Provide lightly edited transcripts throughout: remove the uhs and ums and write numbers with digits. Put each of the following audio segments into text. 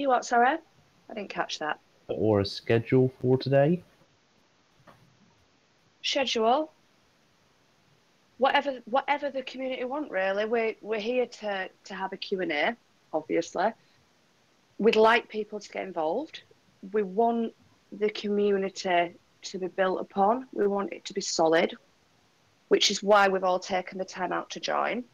You what, sorry? I didn't catch that. Or a schedule for today? Schedule? Whatever the community want, really. We're here to have a Q&A, obviously. We'd like people to get involved. We want the community to be built upon. We want it to be solid, which is why we've all taken the time out to join.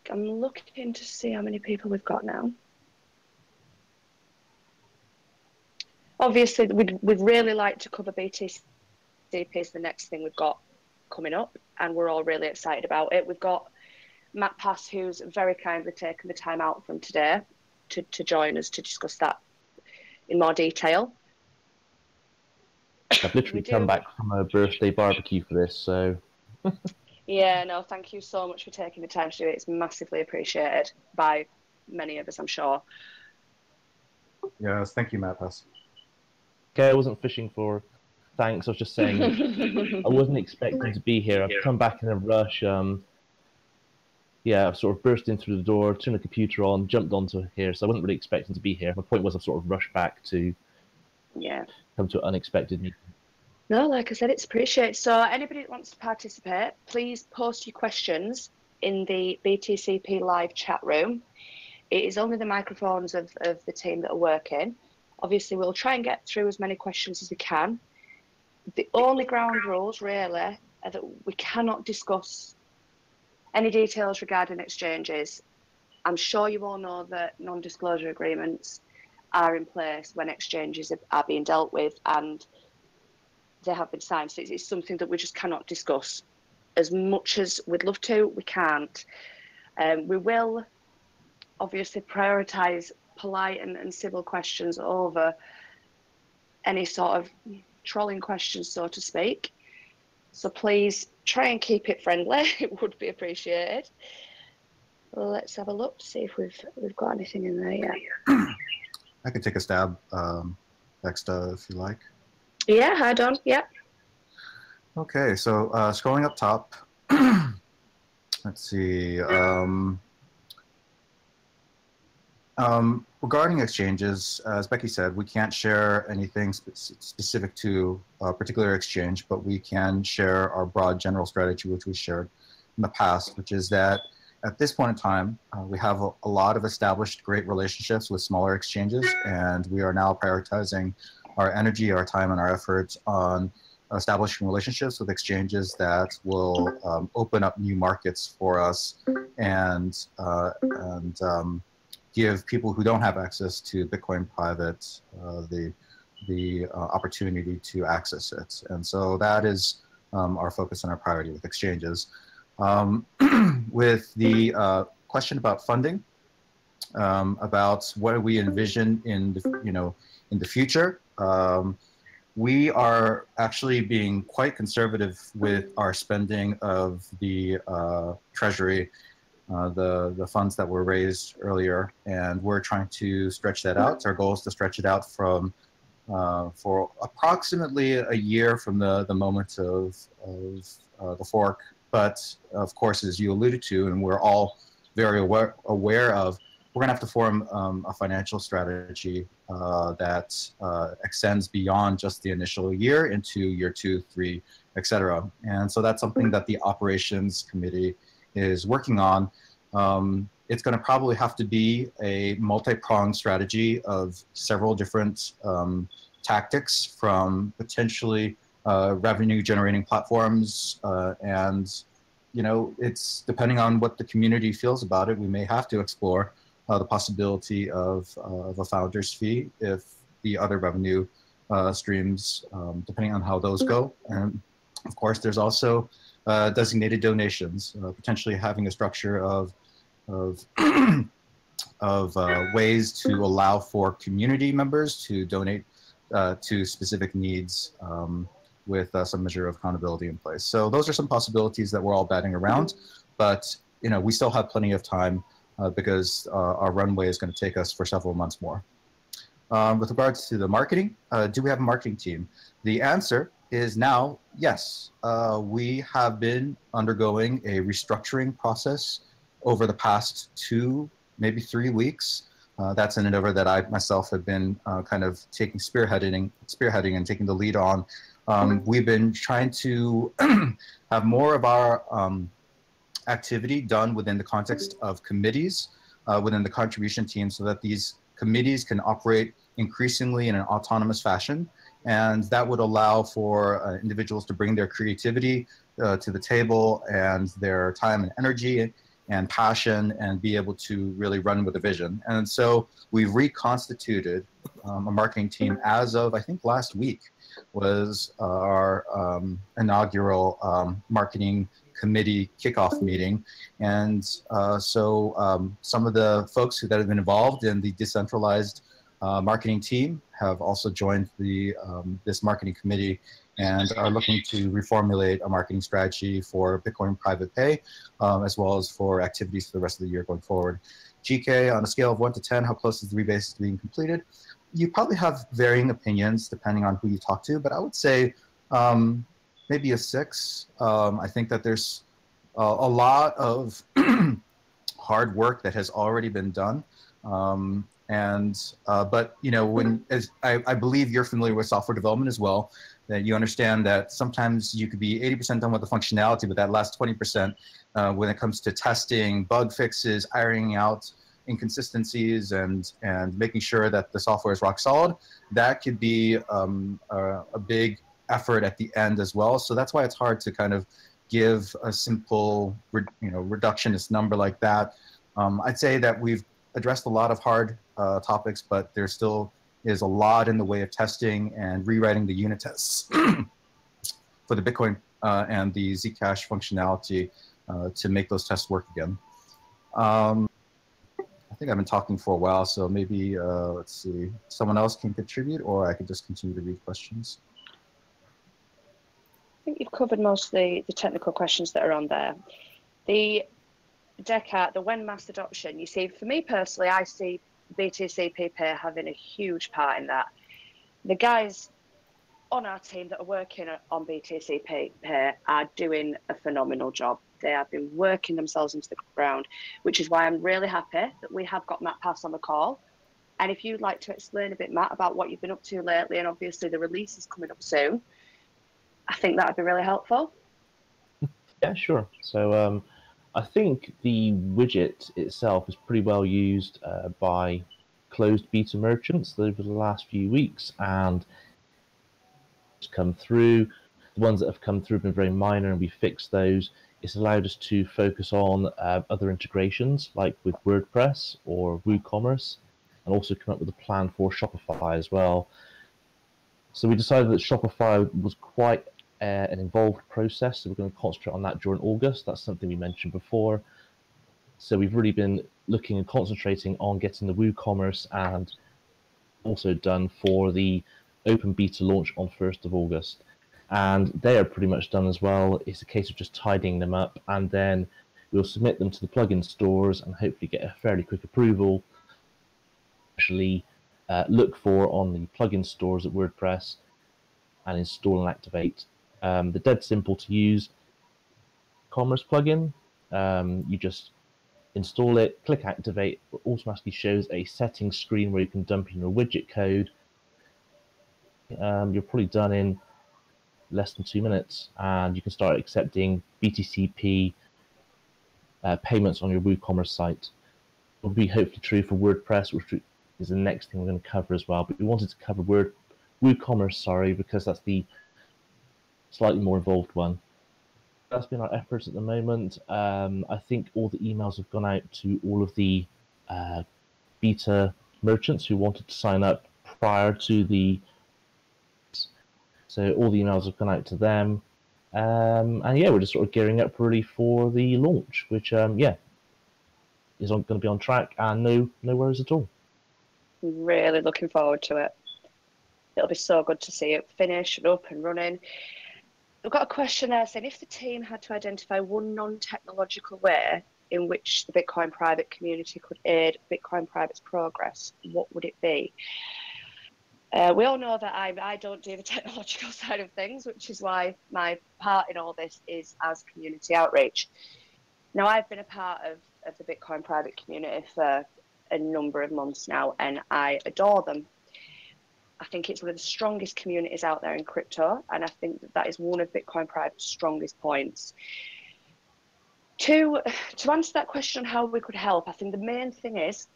I'm looking to see how many people we've got now. Obviously, we'd really like to cover BTCP is the next thing we've got coming up, and we're all really excited about it. We've got Matt Pass, who's very kindly taken the time out from today to join us to discuss that in more detail. I've literally come back from a birthday barbecue for this, so... Yeah, no, thank you so much for taking the time to do it. It's massively appreciated by many of us, I'm sure. Yes, thank you, Matt Pass. Okay, I wasn't fishing for thanks. I was just saying I wasn't expecting to be here. I've come back in a rush. Yeah, I've sort of burst in through the door, turned the computer on, jumped onto here, so I wasn't really expecting to be here. My point was I've sort of rushed back to come to an unexpected meeting. No, like I said, it's appreciated. So anybody that wants to participate, please post your questions in the BTCP live chat room. It is only the microphones of the team that are working. Obviously, we'll try and get through as many questions as we can. The only ground rules, really, are that we cannot discuss any details regarding exchanges. I'm sure you all know that non-disclosure agreements are in place when exchanges are being dealt with, and they have been signed. So it's something that we just cannot discuss. As much as we'd love to, we can't. We will obviously prioritise polite and civil questions over any sort of trolling questions, so to speak. So please try and keep it friendly. It would be appreciated. Let's have a look to see if we've got anything in there yet. I could take a stab next if you like. Yeah, hi Don. Yeah. Okay, so scrolling up top, let's see. Regarding exchanges, as Becky said, we can't share anything specific to a particular exchange, but we can share our broad general strategy, which we shared in the past, which is that at this point in time, we have a lot of established great relationships with smaller exchanges, and we are now prioritizing our energy, our time, and our efforts on establishing relationships with exchanges that will open up new markets for us and give people who don't have access to Bitcoin private the opportunity to access it. And so that is our focus and our priority with exchanges. With the question about funding, about what we envision in the future, we are actually being quite conservative with our spending of the treasury, the funds that were raised earlier, and we're trying to stretch that out. Our goal is to stretch it out from for approximately a year from the moment of the fork. But of course, as you alluded to, and we're all very aware of, we're going to have to form a financial strategy that extends beyond just the initial year into year 2, 3, etc. And so that's something that the operations committee is working on. It's going to probably have to be a multi-pronged strategy of several different tactics, from potentially revenue-generating platforms, and it's depending on what the community feels about it. We may have to explore the possibility of a founder's fee if the other revenue streams, depending on how those go. And of course, there's also designated donations, potentially having a structure of ways to allow for community members to donate to specific needs with some measure of accountability in place. So those are some possibilities that we're all batting around, but we still have plenty of time because our runway is going to take us for several months more. With regards to the marketing, do we have a marketing team? The answer is now yes. We have been undergoing a restructuring process over the past 2 maybe 3 weeks. That's an endeavor that I myself have been kind of spearheading and taking the lead on. We've been trying to have more of our activity done within the context of committees within the contribution team, so that these committees can operate increasingly in an autonomous fashion. And that would allow for individuals to bring their creativity to the table and their time and energy and passion and be able to really run with a vision. And so we've reconstituted a marketing team as of, I think, last week was our inaugural marketing committee kickoff meeting. And so some of the folks that have been involved in the decentralized marketing team have also joined the this marketing committee and are looking to reformulate a marketing strategy for Bitcoin private pay, as well as for activities for the rest of the year going forward. GK, on a scale of 1 to 10, how close is the rebase to being completed? You probably have varying opinions depending on who you talk to, but I would say maybe a 6. I think that there's a lot of hard work that has already been done. But you know, when as I believe you're familiar with software development as well, that you understand that sometimes you could be 80% done with the functionality, but that last 20% when it comes to testing, bug fixes, ironing out inconsistencies, and making sure that the software is rock solid, that could be a big effort at the end as well. So that's why it's hard to kind of give a simple reductionist number like that. I'd say that we've addressed a lot of hard topics, but there still is a lot in the way of testing and rewriting the unit tests for the Bitcoin and the Zcash functionality to make those tests work again. I think I've been talking for a while, so maybe, let's see, someone else can contribute, or I could just continue to read questions. I think you've covered most of the technical questions that are on there. The Descartes, the when mass adoption, you see, for me personally, I see BTCP Pay having a huge part in that. The guys on our team that are working on BTCP Pay are doing a phenomenal job. They have been working themselves into the ground, which is why I'm really happy that we have got Matt Pass on the call. And if you'd like to explain a bit, Matt, about what you've been up to lately, and obviously the release is coming up soon, I think that would be really helpful. Yeah, sure. So I think the widget itself is pretty well used by closed beta merchants over the last few weeks, and it's come through. The ones that have come through have been very minor, and we fixed those. It's allowed us to focus on other integrations, like with WordPress or WooCommerce, and also come up with a plan for Shopify as well. So we decided that Shopify was quite an involved process, so we're going to concentrate on that during August. That's something we mentioned before. So we've really been looking and concentrating on getting the WooCommerce and also done for the open beta launch on 1st of August. And they are pretty much done as well. It's a case of just tidying them up, and then we'll submit them to the plugin stores and hopefully get a fairly quick approval. Actually look for on the plugin stores at WordPress and install and activate. The dead simple to use commerce plugin. You just install it, click activate, it automatically shows a settings screen where you can dump in your widget code. You're probably done in less than 2 minutes, and you can start accepting BTCP payments on your WooCommerce site. It will be hopefully true for WordPress, which is the next thing we're going to cover as well. But we wanted to cover WooCommerce, because that's the slightly more involved one. That's been our efforts at the moment. I think all the emails have gone out to all of the beta merchants who wanted to sign up prior to the. So all the emails have gone out to them, and yeah, we're just sort of gearing up really for the launch, which yeah, is going to be on track, and no worries at all. Really looking forward to it. It'll be so good to see it finish and up and running. We've got a question there saying, if the team had to identify one non-technological way in which the Bitcoin private community could aid Bitcoin private's progress, what would it be? We all know that I don't do the technological side of things, which is why my part in all this is as community outreach. Now, I've been a part of of the Bitcoin private community for a number of months now, and I adore them. I think it's one of the strongest communities out there in crypto, and I think that is one of Bitcoin private's strongest points. To answer that question on how we could help, I think the main thing is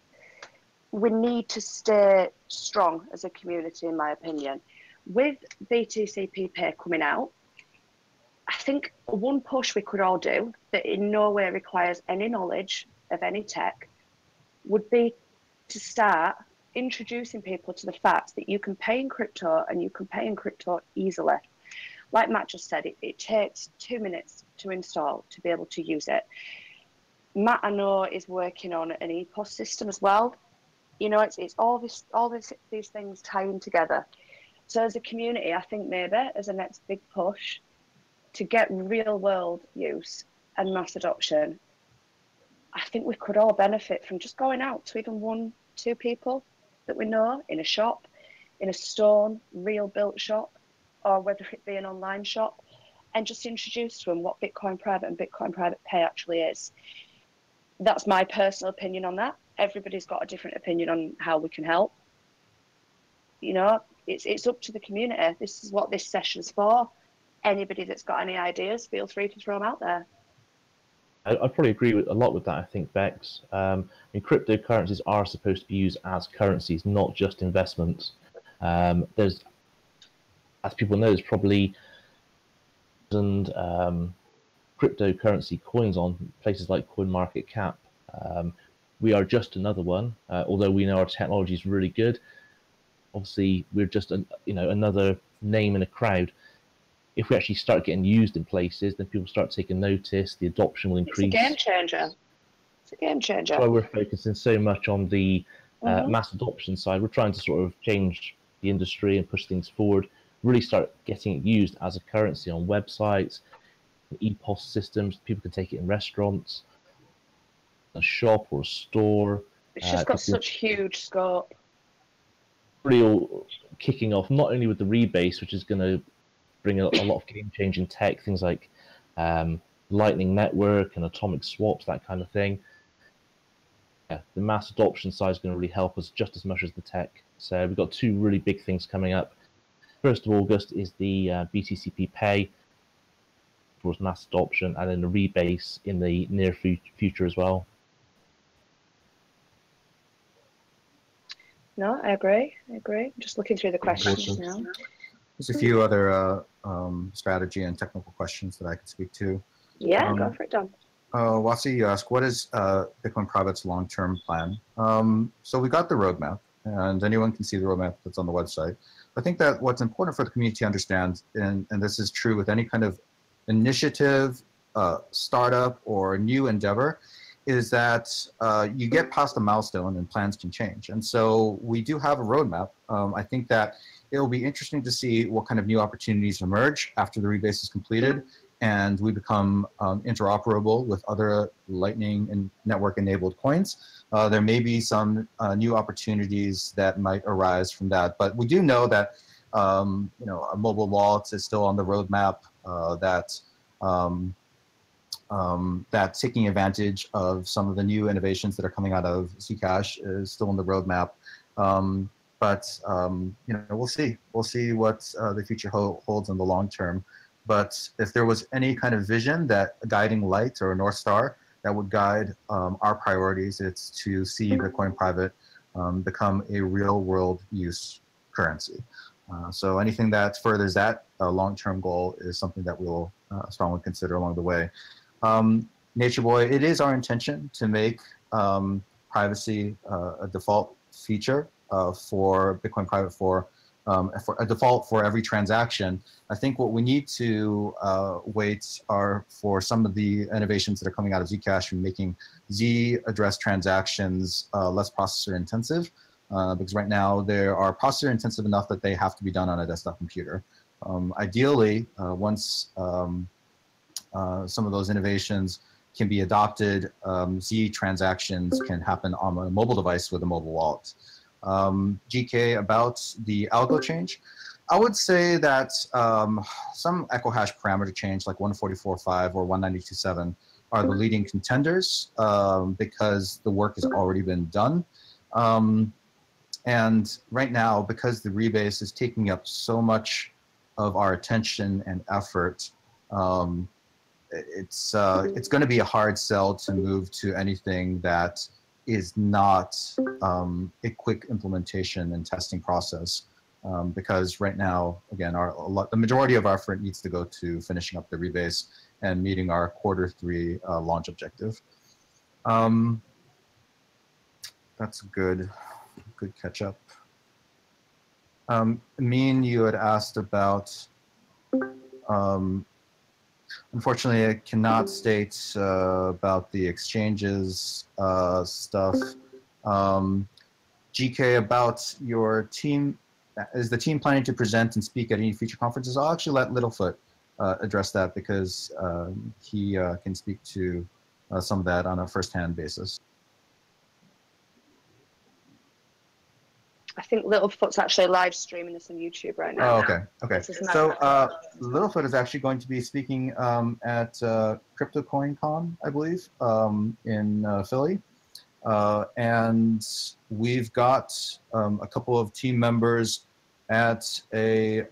we need to stay strong as a community, in my opinion. With BTCP Pay coming out, I think one push we could all do that in no way requires any knowledge of any tech would be to start introducing people to the fact that you can pay in crypto and you can pay in crypto easily. Like Matt just said, it takes 2 minutes to install to be able to use it. Matt, I know, is working on an EPOS system as well. You know, it's all these things tying together. So as a community, I think maybe as a next big push to get real world use and mass adoption, I think we could all benefit from just going out to even 1-2 people that we know in a shop, in a stone, real built shop, or whether it be an online shop, and just introduce to them what Bitcoin Private and Bitcoin Private Pay actually is. That's my personal opinion on that. Everybody's got a different opinion on how we can help. You know, it's up to the community. This is what this session's for. Anybody that's got any ideas, feel free to throw them out there. I'd probably agree with a lot with that. I think, Bex. Cryptocurrencies are supposed to be used as currencies, not just investments. There's, as people know, there's probably cryptocurrency coins on places like CoinMarketCap. We are just another one, although we know our technology is really good. Obviously, we're just another name in a crowd. If we actually start getting used in places, then people start taking notice. The adoption will increase. It's a game changer. It's a game changer. That's why we're focusing so much on the mass adoption side. We're trying to sort of change the industry and push things forward. Really start getting it used as a currency on websites, EPOS systems. People can take it in restaurants, a shop or a store. It's just got such huge scope. Real kicking off not only with the rebase, which is going to bring a lot of game-changing tech, things like Lightning Network and atomic swaps, that kind of thing. Yeah, the mass adoption side is going to really help us just as much as the tech. So we've got 2 really big things coming up. 1st of August is the BTCP Pay towards mass adoption, and then the rebase in the near future as well. No, I agree. I'm just looking through the questions now. There's a few other strategy and technical questions that I could speak to. Yeah, go for it, Don. Wasi, you asked, what is Bitcoin Private's long-term plan? So we got the roadmap, and anyone can see the roadmap that's on the website. I think that what's important for the community to understand, and this is true with any kind of initiative, startup, or new endeavor, is that you get past a milestone and plans can change. And so we do have a roadmap. I think that it'll be interesting to see what kind of new opportunities emerge after the rebase is completed and we become interoperable with other Lightning and network-enabled coins. There may be some new opportunities that might arise from that, but we do know that a mobile wallet is still on the roadmap. That taking advantage of some of the new innovations that are coming out of Zcash is still on the roadmap. But we'll see. We'll see what the future holds in the long term. But if there was any kind of vision, that a guiding light or a North Star that would guide our priorities, it's to see Bitcoin Private become a real-world use currency. So anything that furthers that long-term goal is something that we'll strongly consider along the way. Nature Boy, it is our intention to make privacy a default feature for Bitcoin Private for a default for every transaction. I think what we need to wait are for some of the innovations that are coming out of Zcash and making Z address transactions less processor intensive, because right now they are processor intensive enough that they have to be done on a desktop computer. Ideally, once some of those innovations can be adopted, Z transactions can happen on a mobile device with a mobile wallet. GK, about the algo change, I would say that some echo hash parameter change like 144.5 or 192.7 are the leading contenders because the work has already been done. And right now, because the rebase is taking up so much of our attention and effort, it's going to be a hard sell to move to anything that is not a quick implementation and testing process. Because right now, again, the majority of our effort needs to go to finishing up the rebase and meeting our Q3 launch objective. That's good catch up. Amin, you had asked about, unfortunately, I cannot state about the exchanges stuff. GK, about your team, is the team planning to present and speak at any future conferences? I'll actually let Littlefoot address that because he can speak to some of that on a first-hand basis. I think Littlefoot's actually live streaming this on YouTube right now. Oh, okay, okay. So Littlefoot is actually going to be speaking at CryptoCoinCon, I believe, in Philly. And we've got a couple of team members at a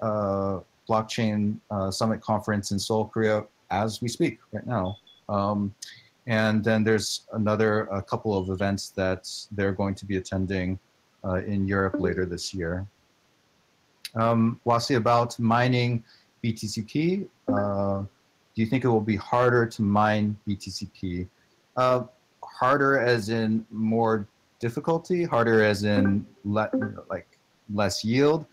blockchain summit conference in Seoul, Korea, as we speak right now. And then there's a couple of events that they're going to be attending in Europe later this year. Wasi, about mining BTCP, do you think it will be harder to mine BTCP? Harder as in more difficulty, harder as in less yield?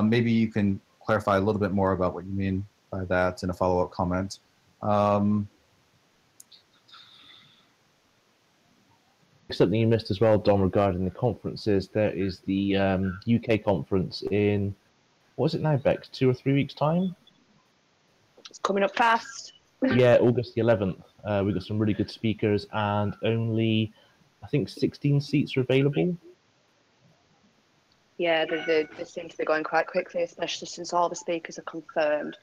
Maybe you can clarify a little bit more about what you mean by that in a follow-up comment. Something you missed as well, Dom, regarding the conferences. There is the UK conference in, what is it now, Bex? 2 or 3 weeks' time? It's coming up fast. Yeah, August the 11th. We've got some really good speakers, and only, I think, 16 seats are available. Yeah, they seem to be going quite quickly, especially since all the speakers are confirmed.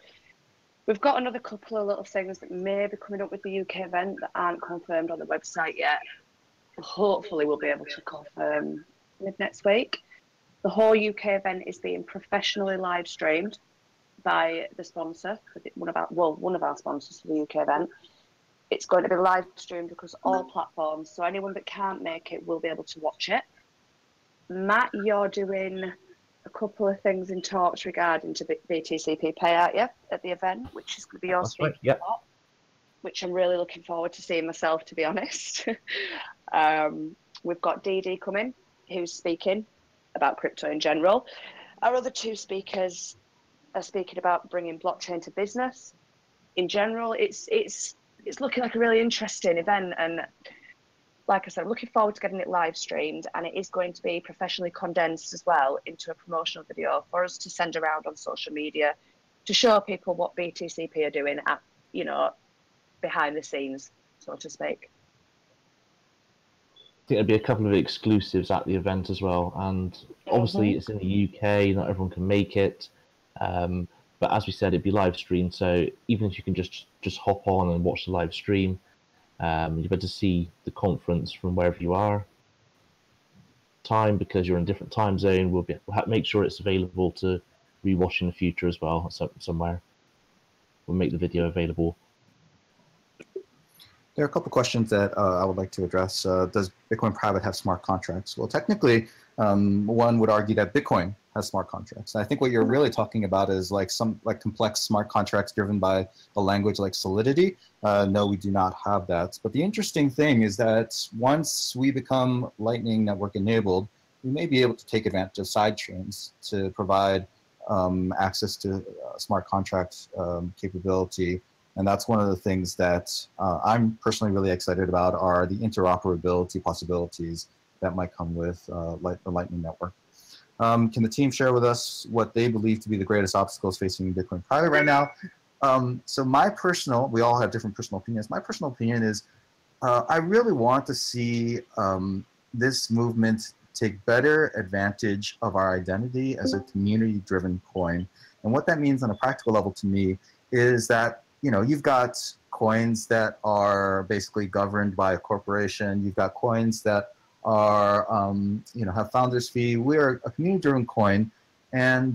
We've got another couple of little things that may be coming up with the UK event that aren't confirmed on the website yet. Hopefully we'll be able to confirm mid next week. The whole UK event is being professionally live streamed by the sponsor, one of our sponsors for the UK event. It's going to be live streamed across all platforms, so anyone that can't make it will be able to watch it. Matt, you're doing a couple of things in talks regarding to BTCP Pay, aren't you, at the event, which is going to be your speaking spot, which I'm really looking forward to seeing myself, to be honest. We've got DD coming, who's speaking about crypto in general. Our other two speakers are speaking about bringing blockchain to business. In general, it's looking like a really interesting event, and like I said, I'm looking forward to getting it live streamed, and it is going to be professionally condensed as well into a promotional video for us to send around on social media to show people what BTCP are doing at, behind the scenes, so to speak. I think there'll be a couple of exclusives at the event as well, and obviously it's in the UK, not everyone can make it, but as we said, it'd be live streamed, so even if you can just hop on and watch the live stream, you'll be able to see the conference from wherever you are. Time, because you're in a different time zone, we'll make sure it's available to rewatch in the future as well, somewhere. We'll make the video available. There are a couple questions that I would like to address. Does Bitcoin Private have smart contracts? Well, technically, one would argue that Bitcoin has smart contracts. And I think what you're really talking about is some complex smart contracts driven by a language like Solidity. No, we do not have that. But the interesting thing is that once we become Lightning Network enabled, we may be able to take advantage of sidechains to provide access to smart contract capability. And that's one of the things that I'm personally really excited about, are the interoperability possibilities that might come with the Lightning Network. Can the team share with us what they believe to be the greatest obstacles facing Bitcoin Private right now? So we all have different personal opinions. My personal opinion is I really want to see this movement take better advantage of our identity as a community-driven coin. And what that means on a practical level to me is that you've got coins that are basically governed by a corporation. You've got coins that are, have founders fee. We're a community-driven coin, and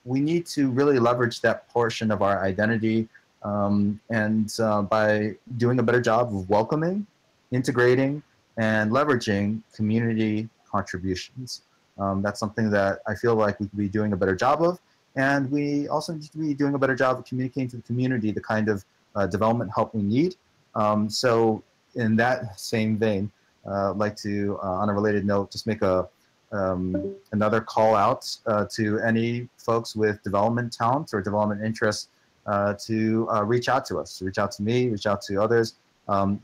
we need to really leverage that portion of our identity, by doing a better job of welcoming, integrating, and leveraging community contributions. That's something that I feel like we could be doing a better job of. And we also need to be doing a better job of communicating to the community the kind of development help we need. So in that same vein, I'd like to, on a related note, just make another call out to any folks with development talent or development interests to reach out to us, reach out to me, reach out to others.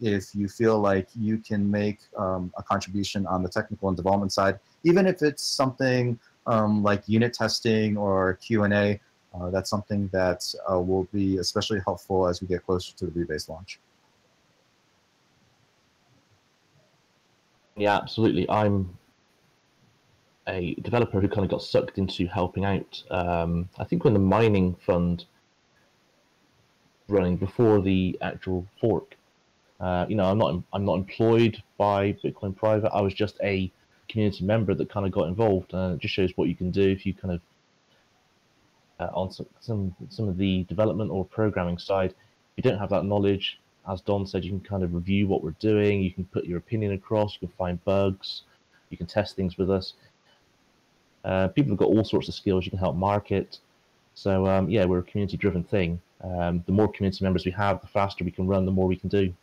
If you feel like you can make a contribution on the technical and development side, even if it's something like unit testing or Q&A, that's something that will be especially helpful as we get closer to the rebase launch. Yeah, absolutely. I'm a developer who kind of got sucked into helping out. I think when the mining fund running before the actual fork, I'm not employed by Bitcoin Private. I was just a community member that kind of got involved, and it just shows what you can do if you kind of on some of the development or programming side. If you don't have that knowledge, as Don said, you can kind of review what we're doing. You can put your opinion across. You can find bugs. You can test things with us. People have got all sorts of skills. You can help market. So yeah, we're a community-driven thing. The more community members we have, the faster we can run, the more we can do.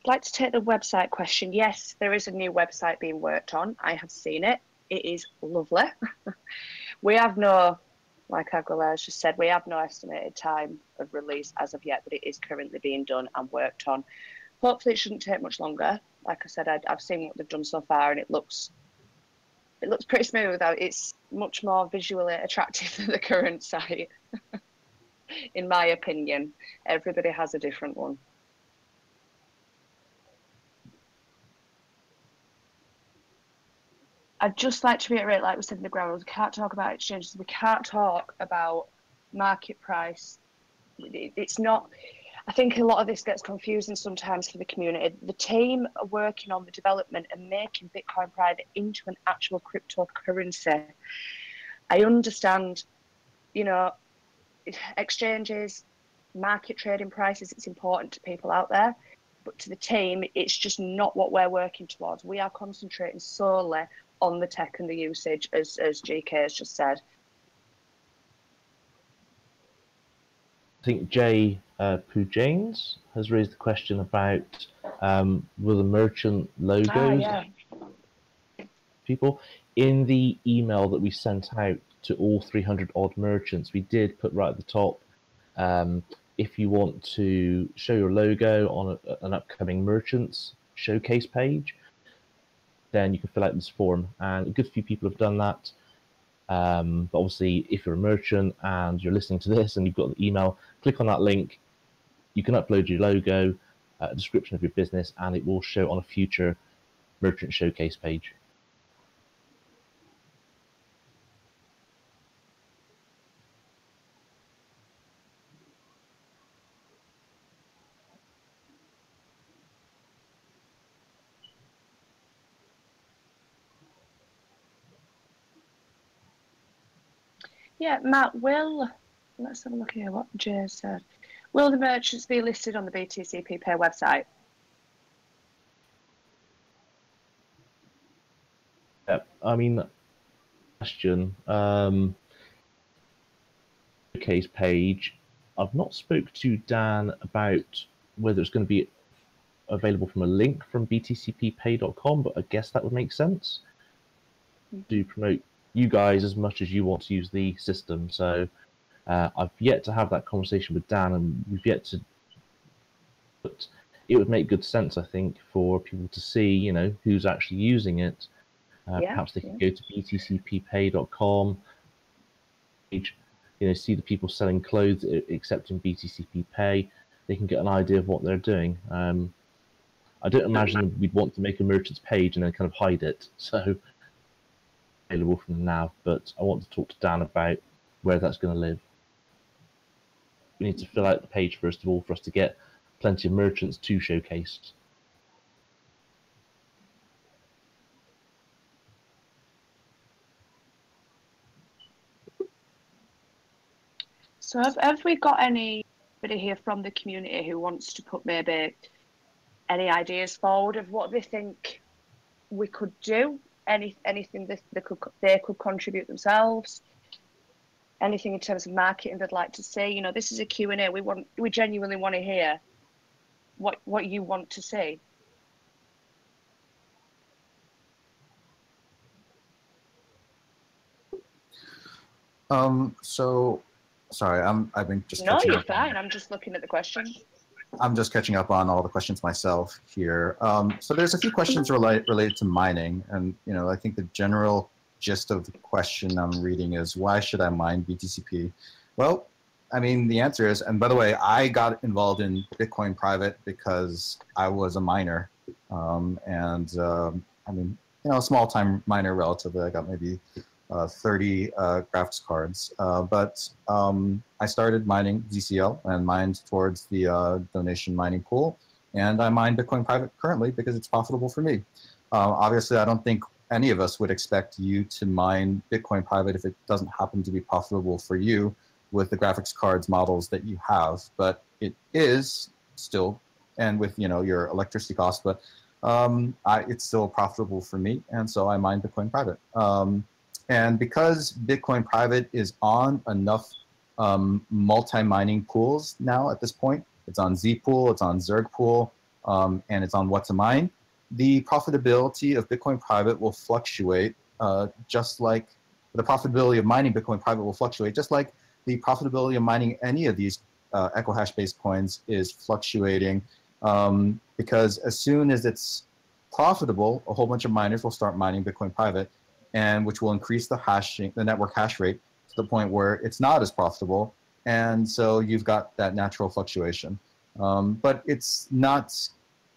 I'd like to take the website question. Yes, there is a new website being worked on. I have seen it. It is lovely. We have no, like Aguilera's just said, we have no estimated time of release as of yet, but it is currently being done and worked on. Hopefully it shouldn't take much longer. Like I said, I've seen what they've done so far, and it looks pretty smooth. It's much more visually attractive than the current site, in my opinion. Everybody has a different one. I'd just like to reiterate, like we said in the ground, we can't talk about exchanges. We can't talk about market price. It's not. I think a lot of this gets confusing sometimes for the community. The team are working on the development and making Bitcoin Private into an actual cryptocurrency. I understand, exchanges, market trading prices, it's important to people out there. But to the team, it's just not what we're working towards. We are concentrating solely on the tech and the usage, as GK has just said. I think Jay Pujanes has raised the question about will the merchant logos people. In the email that we sent out to all 300 odd merchants, we did put right at the top, if you want to show your logo on an upcoming merchants showcase page, then you can fill out this form, and a good few people have done that. But obviously, if you're a merchant and you're listening to this and you've got an email, click on that link. You can upload your logo, a description of your business, and it will show on a future merchant showcase page. Yeah, Matt, let's have a look here what Jay said. Will the merchants be listed on the BTCP Pay website? I mean, question. Showcase page. I've not spoke to Dan about whether it's going to be available from a link from btcppay.com, but I guess that would make sense to promote you guys as much as you want to use the system. So I've yet to have that conversation with Dan, and we've yet to. But it would make good sense, I think, for people to see, who's actually using it. Perhaps they can go to btcppay.com, see the people selling clothes accepting BTCP Pay. They can get an idea of what they're doing. I don't imagine we'd want to make a merchant's page and then kind of hide it. So available from the nav, but I want to talk to Dan about where that's going to live. We need to fill out the page first of all for us to get plenty of merchants to showcase. So have we got anybody here from the community who wants to put maybe any ideas forward of what they think we could do? Anything that they could contribute themselves? Anything in terms of marketing they'd like to see? You know, this is a Q&A. We genuinely want to hear what you want to see. So, sorry, I've been just No, catching you're up. fine. I'm just looking at the questions. I'm just catching up on all the questions myself here. So there's a few questions related to mining, and you know, I think the general gist of the question I'm reading is, why should I mine BTCP? Well, I mean, the answer is, and by the way, I got involved in Bitcoin private because I was a miner, I mean, you know, a small time miner relatively. I got maybe 30 graphics cards, but I started mining ZCL and mined towards the donation mining pool, and I mine Bitcoin private currently because it's profitable for me. Obviously, I don't think any of us would expect you to mine Bitcoin private if it doesn't happen to be profitable for you with the graphics cards models that you have, but it is still, and with, you know, your electricity costs, but it's still profitable for me, and so I mine Bitcoin private. And because Bitcoin private is on enough multi-mining pools now at this point, it's on Zpool, it's on Zergpool, and it's on What to Mine, the profitability of Bitcoin private will fluctuate just like the profitability of mining Bitcoin private will fluctuate, just like the profitability of mining any of these EcoHash-based coins is fluctuating, because as soon as it's profitable, a whole bunch of miners will start mining Bitcoin private, and which will increase the network hash rate to the point where it's not as profitable, and so you've got that natural fluctuation. But it's not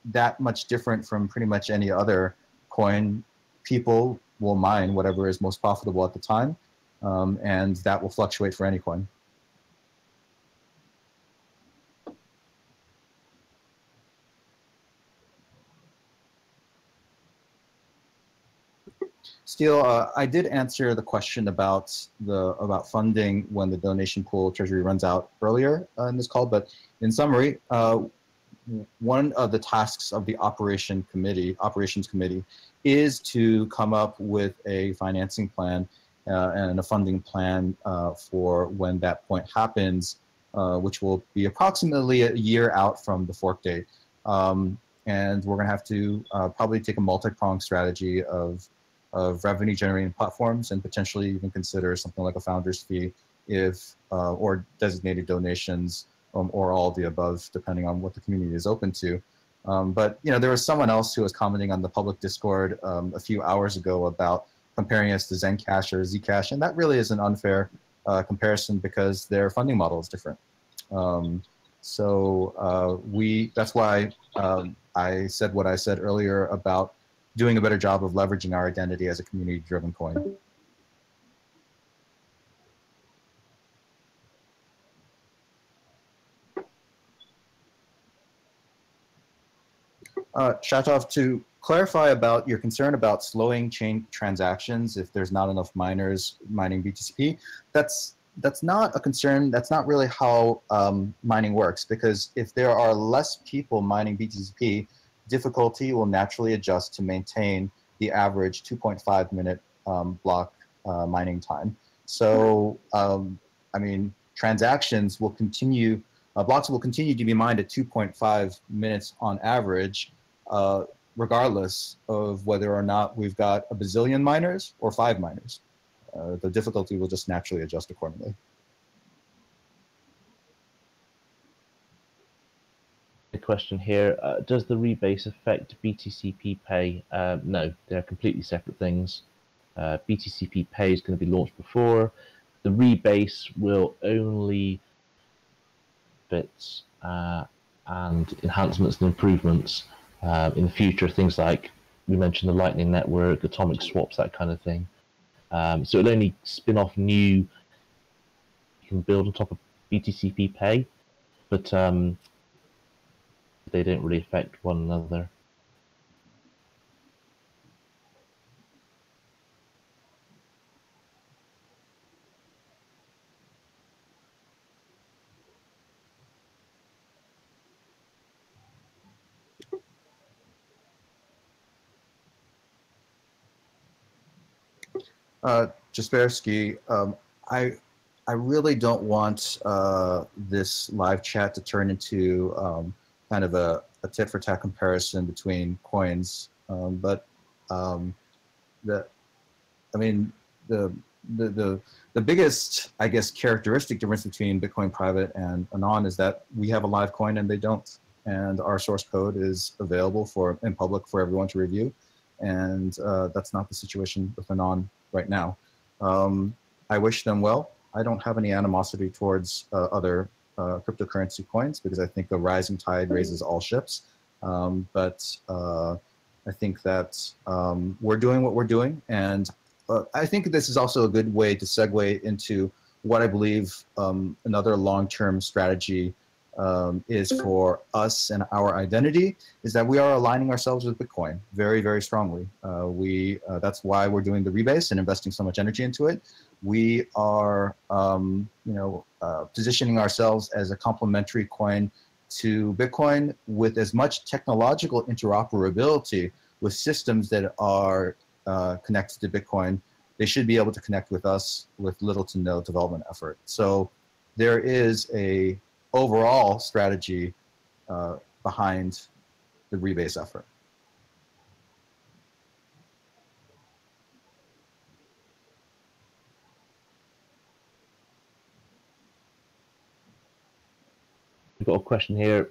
that much different from pretty much any other coin. People will mine whatever is most profitable at the time, and that will fluctuate for any coin. Steele, I did answer the question about funding when the donation pool treasury runs out earlier in this call, but in summary, one of the tasks of the operations committee is to come up with a financing plan and a funding plan for when that point happens, which will be approximately a year out from the fork date. And we're going to have to probably take a multi-pronged strategy of revenue generating platforms, and potentially even consider something like a founder's fee or designated donations, or all of the above, depending on what the community is open to. But you know, there was someone else who was commenting on the public Discord a few hours ago about comparing us to Zencash or Zcash, and that really is an unfair comparison because their funding model is different. That's why I said what I said earlier about doing a better job of leveraging our identity as a community-driven coin. Shatov, to clarify about your concern about slowing chain transactions if there's not enough miners mining BTCP, that's not a concern. That's not really how mining works, because if there are less people mining BTCP, difficulty will naturally adjust to maintain the average 2.5 minute block mining time. So, I mean, transactions will continue, blocks will continue to be mined at 2.5 minutes on average, regardless of whether or not we've got a bazillion miners or 5 miners. The difficulty will just naturally adjust accordingly. Question here, does the rebase affect BTCP Pay? No, they're completely separate things. BTCP Pay is going to be launched before. The rebase will only bits and enhancements and improvements in the future, things like we mentioned the Lightning Network, atomic swaps, that kind of thing. So it'll only spin off new. You can build on top of BTCP Pay, but they don't really affect one another. Jaspersky, I really don't want this live chat to turn into kind of a tit for tat comparison between coins, but the I mean the biggest, I guess, characteristic difference between Bitcoin Private and Anon is that we have a live coin and they don't, and our source code is available in public for everyone to review, and that's not the situation with Anon right now. I wish them well. I don't have any animosity towards other cryptocurrency coins because I think a rising tide raises all ships. But I think that we're doing what we're doing, and I think this is also a good way to segue into what I believe another long-term strategy is for us and our identity, is that we are aligning ourselves with Bitcoin very, very strongly. That's why we're doing the rebase and investing so much energy into it. We are positioning ourselves as a complementary coin to Bitcoin with as much technological interoperability with systems that are connected to Bitcoin. They should be able to connect with us with little to no development effort. So there is a overall strategy behind the rebase effort. We've got a question here.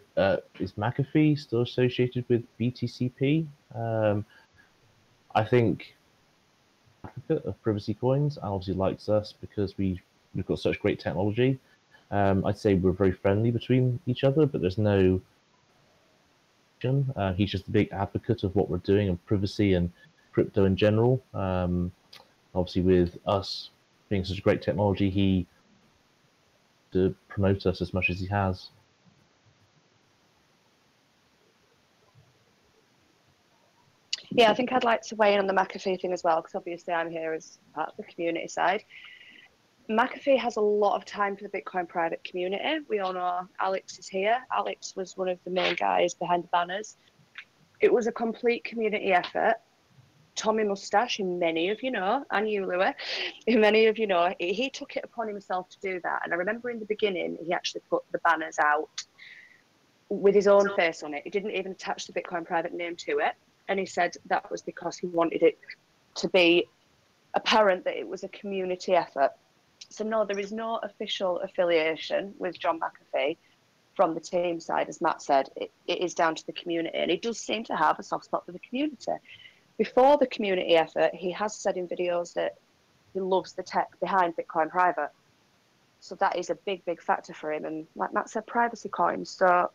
Is McAfee still associated with BTCP? I think advocate of privacy coins and obviously likes us because we've got such great technology. I'd say we're very friendly between each other, but there's no. He's just a big advocate of what we're doing and privacy and crypto in general. Obviously, with us being such a great technology, he to promote us as much as he has. Yeah, I think I'd like to weigh in on the McAfee thing as well, because obviously I'm here as part of the community side. McAfee has a lot of time for the Bitcoin private community. We all know Alex is here. Alex was one of the main guys behind the banners. It was a complete community effort. Tommy Mustache, who many of you know, and you, Louis, who many of you know, he took it upon himself to do that. And I remember in the beginning, he actually put the banners out with his own face on it. He didn't even attach the Bitcoin private name to it. And he said that was because he wanted it to be apparent that it was a community effort. So no, there is no official affiliation with John McAfee from the team side, as Matt said. It is down to the community, and he does seem to have a soft spot for the community. Before the community effort, he has said in videos that he loves the tech behind Bitcoin Private. So that is a big, big factor for him. And like Matt said, privacy coins. So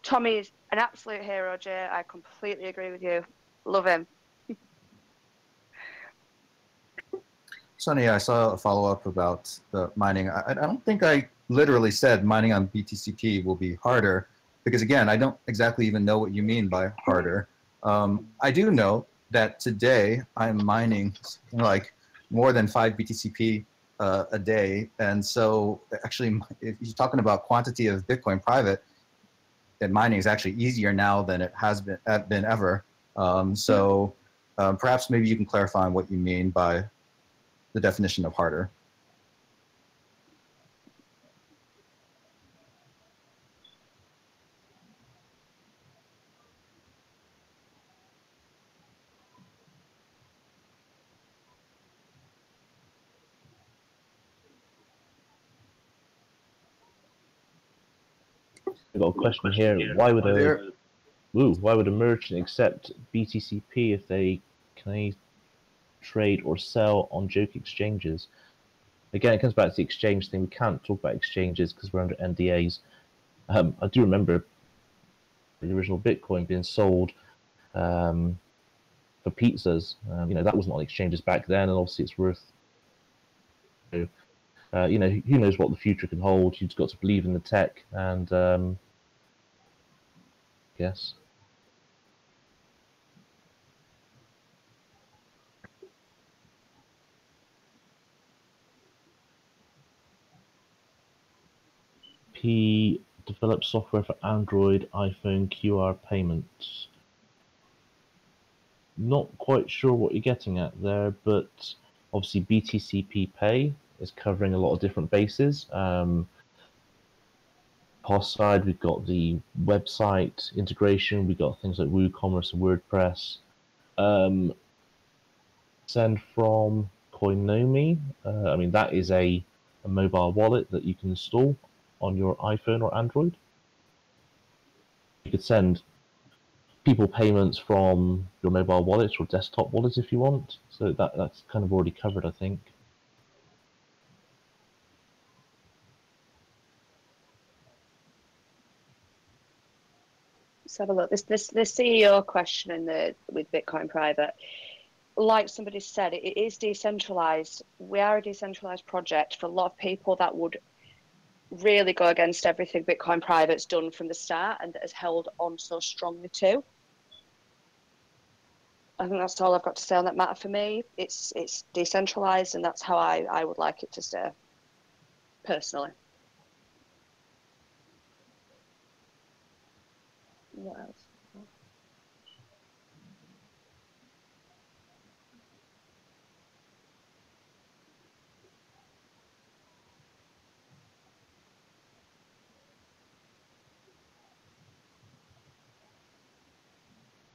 Tommy is an absolute hero, Jay. I completely agree with you. Love him. Sonny, I saw a follow-up about the mining. I don't think I literally said mining on BTCP will be harder, because again, I don't exactly even know what you mean by harder. I do know that today I'm mining like more than 5 BTCP a day. And so actually, if you're talking about quantity of Bitcoin private, that mining is actually easier now than it has been ever. Perhaps maybe you can clarify what you mean by the definition of harder. We've got a question here. Why would a merchant accept BTCP if they can trade or sell on joke exchanges? Again, it comes back to the exchange thing. We can't talk about exchanges because we're under NDAs. I do remember the original Bitcoin being sold for pizzas. That wasn't on exchanges back then, and obviously it's worth You know, who knows what the future can hold? You've just got to believe in the tech, and yes. P develops software for Android, iPhone, QR payments. Not quite sure what you're getting at there, but obviously BTCP Pay is covering a lot of different bases. Cost side, we've got the website integration, we've got things like WooCommerce and WordPress. Send from Koinomi. I mean, that is a mobile wallet that you can install on your iPhone or Android. You could send people payments from your mobile wallet or desktop wallet if you want. So that's kind of already covered, I think. Let's have a look. This CEO question with Bitcoin Private, like somebody said, it is decentralized. We are a decentralized project. For a lot of people, that would really go against everything Bitcoin Private's done from the start and that has held on so strongly to. I think that's all I've got to say on that matter. For me, it's decentralized, and that's how I would like it to stay, personally. What else?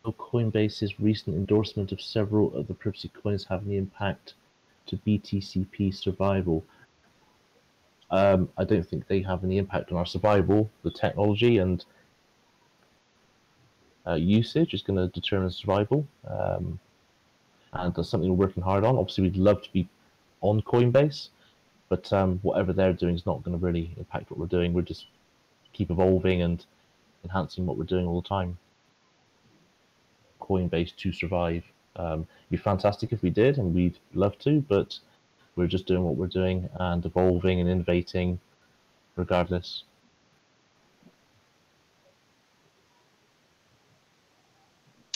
Will Coinbase's recent endorsement of several of the privacy coins have any impact to BTCP survival? I don't think they have any impact on our survival. The technology and usage is going to determine survival, and that's something we're working hard on. Obviously, we'd love to be on Coinbase, but whatever they're doing is not going to really impact what we're doing. We're just keep evolving and enhancing what we're doing all the time. Coinbase to survive. It'd be fantastic if we did, and we'd love to, but we're just doing what we're doing and evolving and innovating regardless.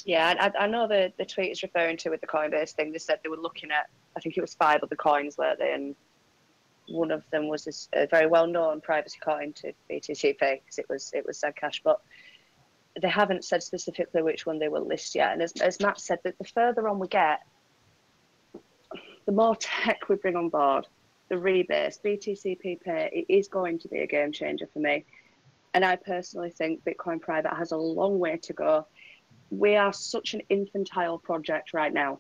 Yeah, I know the tweet is referring to with the Coinbase thing. They said they were looking at, I think it was 5 other coins, weren't they? And one of them was a very well-known privacy coin to BTCP because it was Zcash, but they haven't said specifically which one they will list yet. And as Matt said, that the further on we get, the more tech we bring on board, the rebase, BTCP Pay, it is going to be a game changer for me. And I personally think Bitcoin Private has a long way to go. We are such an infantile project right now.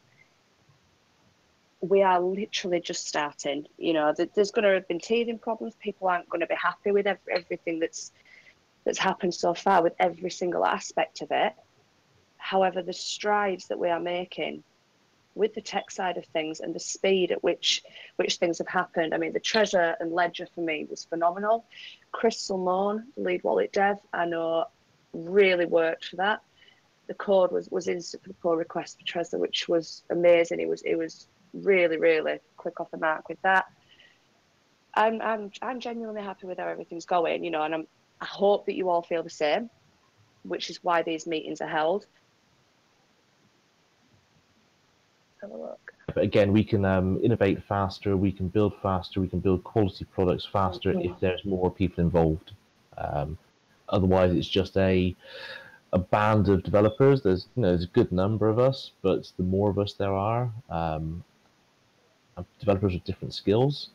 We are literally just starting. You know, there's going to have been teething problems. People aren't going to be happy with everything that's happened so far, with every single aspect of it. However, the strides that we are making with the tech side of things and the speed at which things have happened. I mean, the Trezor and Ledger for me was phenomenal. Chris Salmon, the lead wallet dev, I know really worked for that. The code was instant for the pull request for Trezor, which was amazing. It was really, really quick off the mark with that. I'm genuinely happy with how everything's going, you know, and I hope that you all feel the same, which is why these meetings are held. Have a look. But again, we can innovate faster, we can build faster, we can build quality products faster if there's more people involved. Otherwise, it's just a band of developers. There's a good number of us, but the more of us there are, developers with different skills.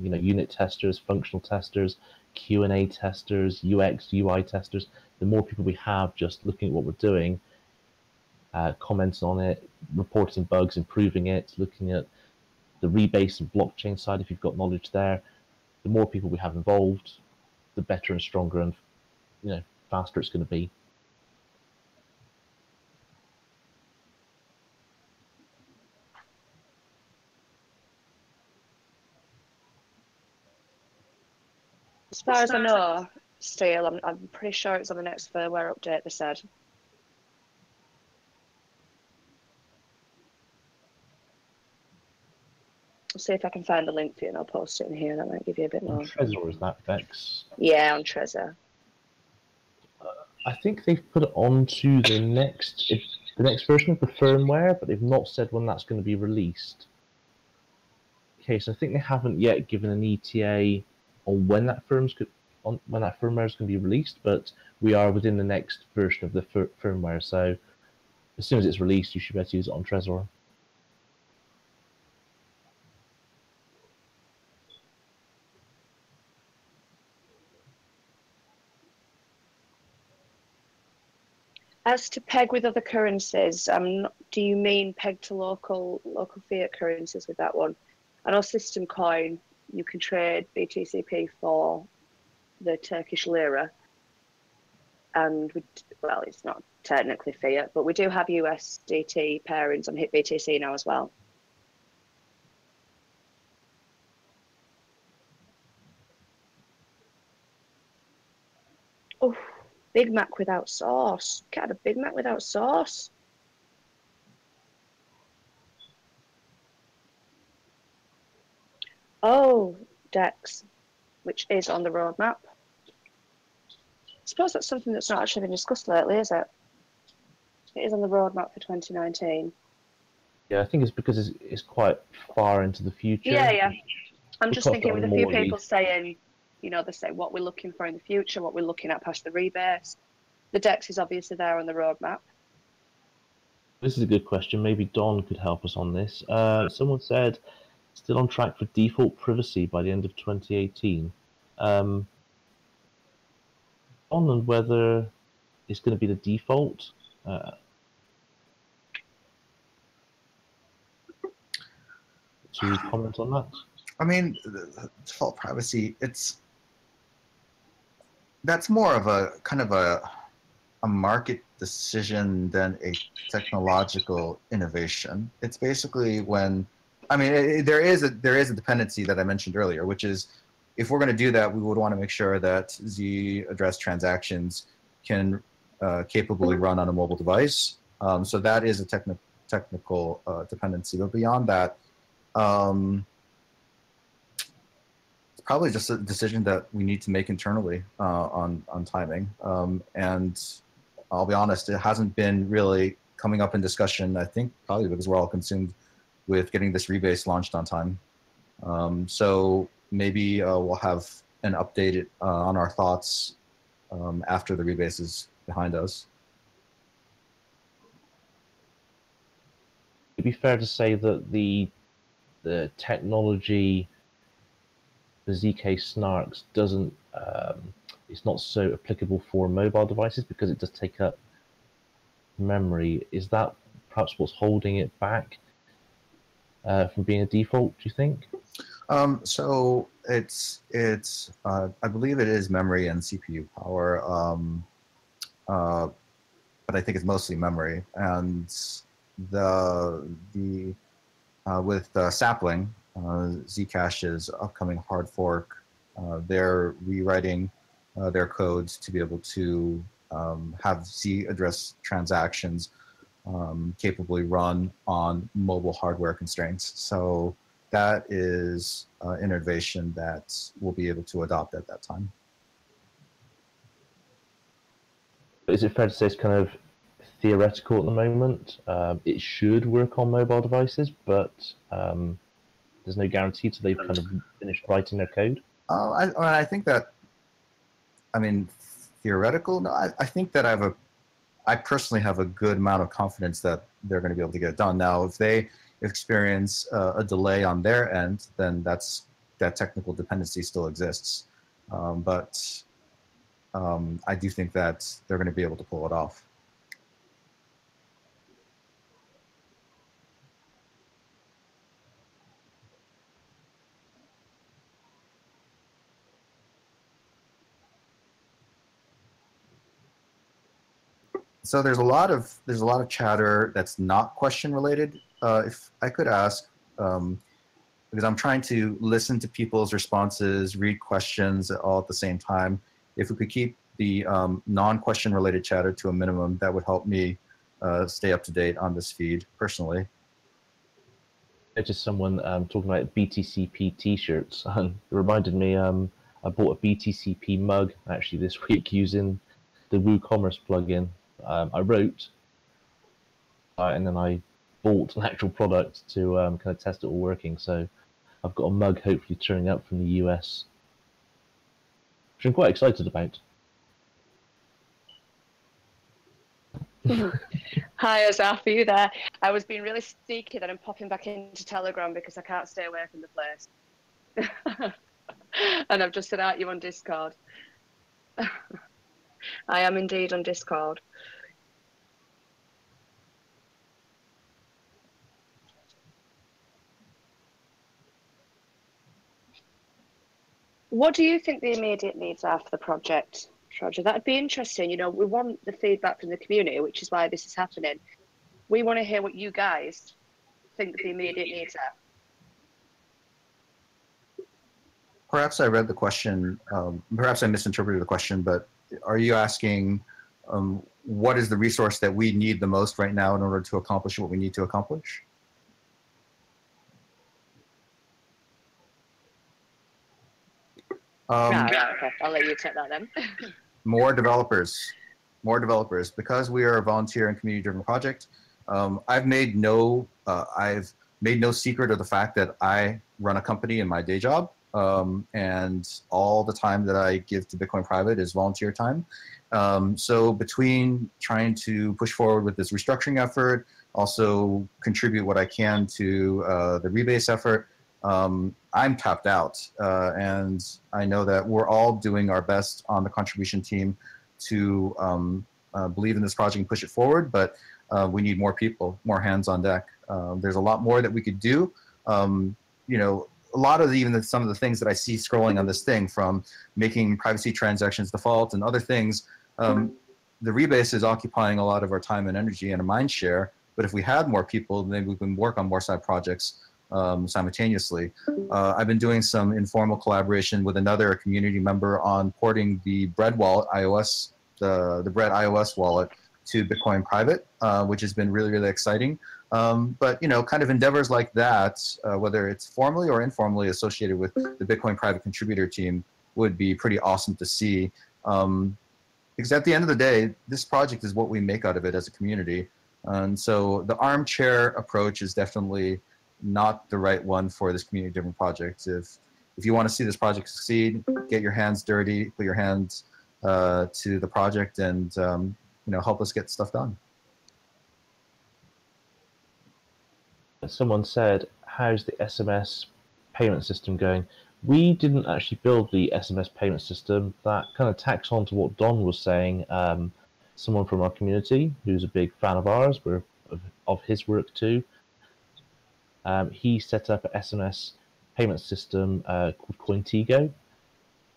Unit testers, functional testers, Q&A testers, UX, UI testers. The more people we have just looking at what we're doing, commenting on it, reporting bugs, improving it, looking at the rebase and blockchain side if you've got knowledge there, the more people we have involved, the better and stronger and faster it's going to be. As far as I know, still, I'm pretty sure it's on the next firmware update, they said. I'll see if I can find the link for you and I'll post it in here. That might give you a bit more. Trezor, is that, Bex? Yeah, on Trezor. I think they've put it onto the next version of the firmware, but they've not said when that's going to be released. Okay, so I think they haven't yet given an ETA on when that firmware is going to be released, but we are within the next version of the firmware. So as soon as it's released, you should be able to use it on Trezor. As to peg with other currencies, do you mean peg to local fiat currencies with that one? I know System Coin, you can trade BTCP for the Turkish lira, and well, it's not technically fiat, but we do have USDT pairings on HitBTC now as well. Oh, Big Mac without sauce. Can't have a Big Mac without sauce. Oh, Dex, which is on the roadmap. I suppose that's something that's not actually been discussed lately, is it? It is on the roadmap for 2019. Yeah, I think it's because it's quite far into the future. Yeah. I'm just Because thinking with a more few at people least. saying, you know, they say what we're looking for in the future, what we're looking at past the rebase. The Dex is obviously there on the roadmap. This is a good question. Maybe Don could help us on this. Someone said still on track for default privacy by the end of 2018. On and whether it's going to be the default. To comment on that? I mean, default privacy, that's more of a kind of a market decision than a technological innovation. It's basically when, I mean, there is a dependency that I mentioned earlier, which is if we're going to do that, we would want to make sure that Z address transactions can capably run on a mobile device. So that is a technical dependency. But beyond that, it's probably just a decision that we need to make internally on timing. And I'll be honest, it hasn't been really coming up in discussion, I think probably because we're all consumed with getting this rebase launched on time. So maybe we'll have an update on our thoughts after the rebase is behind us. It'd be fair to say that the technology, the ZK snarks, doesn't it's not so applicable for mobile devices because it does take up memory. Is that perhaps what's holding it back from being a default, do you think? So it's I believe it is memory and CPU power, but I think it's mostly memory. And with Sapling, Zcash's upcoming hard fork, they're rewriting their codes to be able to have Z address transactions capably run on mobile hardware constraints. So that is innovation that we'll be able to adopt at that time. Is it fair to say it's kind of theoretical at the moment? It should work on mobile devices, but there's no guarantee till they've kind of finished writing their code? I think that, I mean, theoretical, no, I think that I personally have a good amount of confidence that they're going to be able to get it done. Now, if they experience a delay on their end, then that technical dependency still exists. But I do think that they're going to be able to pull it off. So there's a lot of chatter that's not question related. If I could ask, because I'm trying to listen to people's responses, read questions all at the same time. If we could keep the non-question related chatter to a minimum, that would help me stay up to date on this feed personally. noticed someone talking about BTCP T-shirts, and it reminded me. I bought a BTCP mug actually this week using the WooCommerce plugin. I wrote, and then I bought an actual product to kind of test it all working. So I've got a mug hopefully turning up from the US, which I'm quite excited about. Hi, Azaf, are you there? I was being really sneaky that I'm popping back into Telegram because I can't stay away from the place. And I've just said out you on Discord. I am indeed on Discord. What do you think the immediate needs are for the project, Roger? That'd be interesting. You know, we want the feedback from the community, which is why this is happening. We want to hear what you guys think the immediate needs are. Perhaps I read the question, perhaps I misinterpreted the question, but are you asking what is the resource that we need the most right now in order to accomplish what we need to accomplish? Right, okay. I'll let you take that then. More developers, because we are a volunteer and community-driven project. I've made no secret of the fact that I run a company in my day job, and all the time that I give to Bitcoin Private is volunteer time. So between trying to push forward with this restructuring effort, also contribute what I can to the rebase effort, I'm tapped out, and I know that we're all doing our best on the contribution team to believe in this project and push it forward, but we need more people, more hands on deck. There's a lot more that we could do. You know, a lot of some of the things that I see scrolling on this thing, from making privacy transactions default and other things, the rebase is occupying a lot of our time and energy and a mind share. But if we had more people, maybe we can work on more side projects simultaneously. I've been doing some informal collaboration with another community member on porting the Bread wallet iOS, the Bread iOS wallet to Bitcoin Private, which has been really, really exciting. But you know, kind of endeavors like that, whether it's formally or informally associated with the Bitcoin Private contributor team, would be pretty awesome to see. Because at the end of the day, this project is what we make out of it as a community. And so the armchair approach is definitely not the right one for this community-driven project. If you want to see this project succeed, get your hands dirty, put your hands to the project, and you know, help us get stuff done. Someone said, how's the SMS payment system going? We didn't actually build the SMS payment system. That kind of tacks on to what Don was saying. Someone from our community who's a big fan of ours, we're of his work too. He set up an SMS payment system called Cointigo.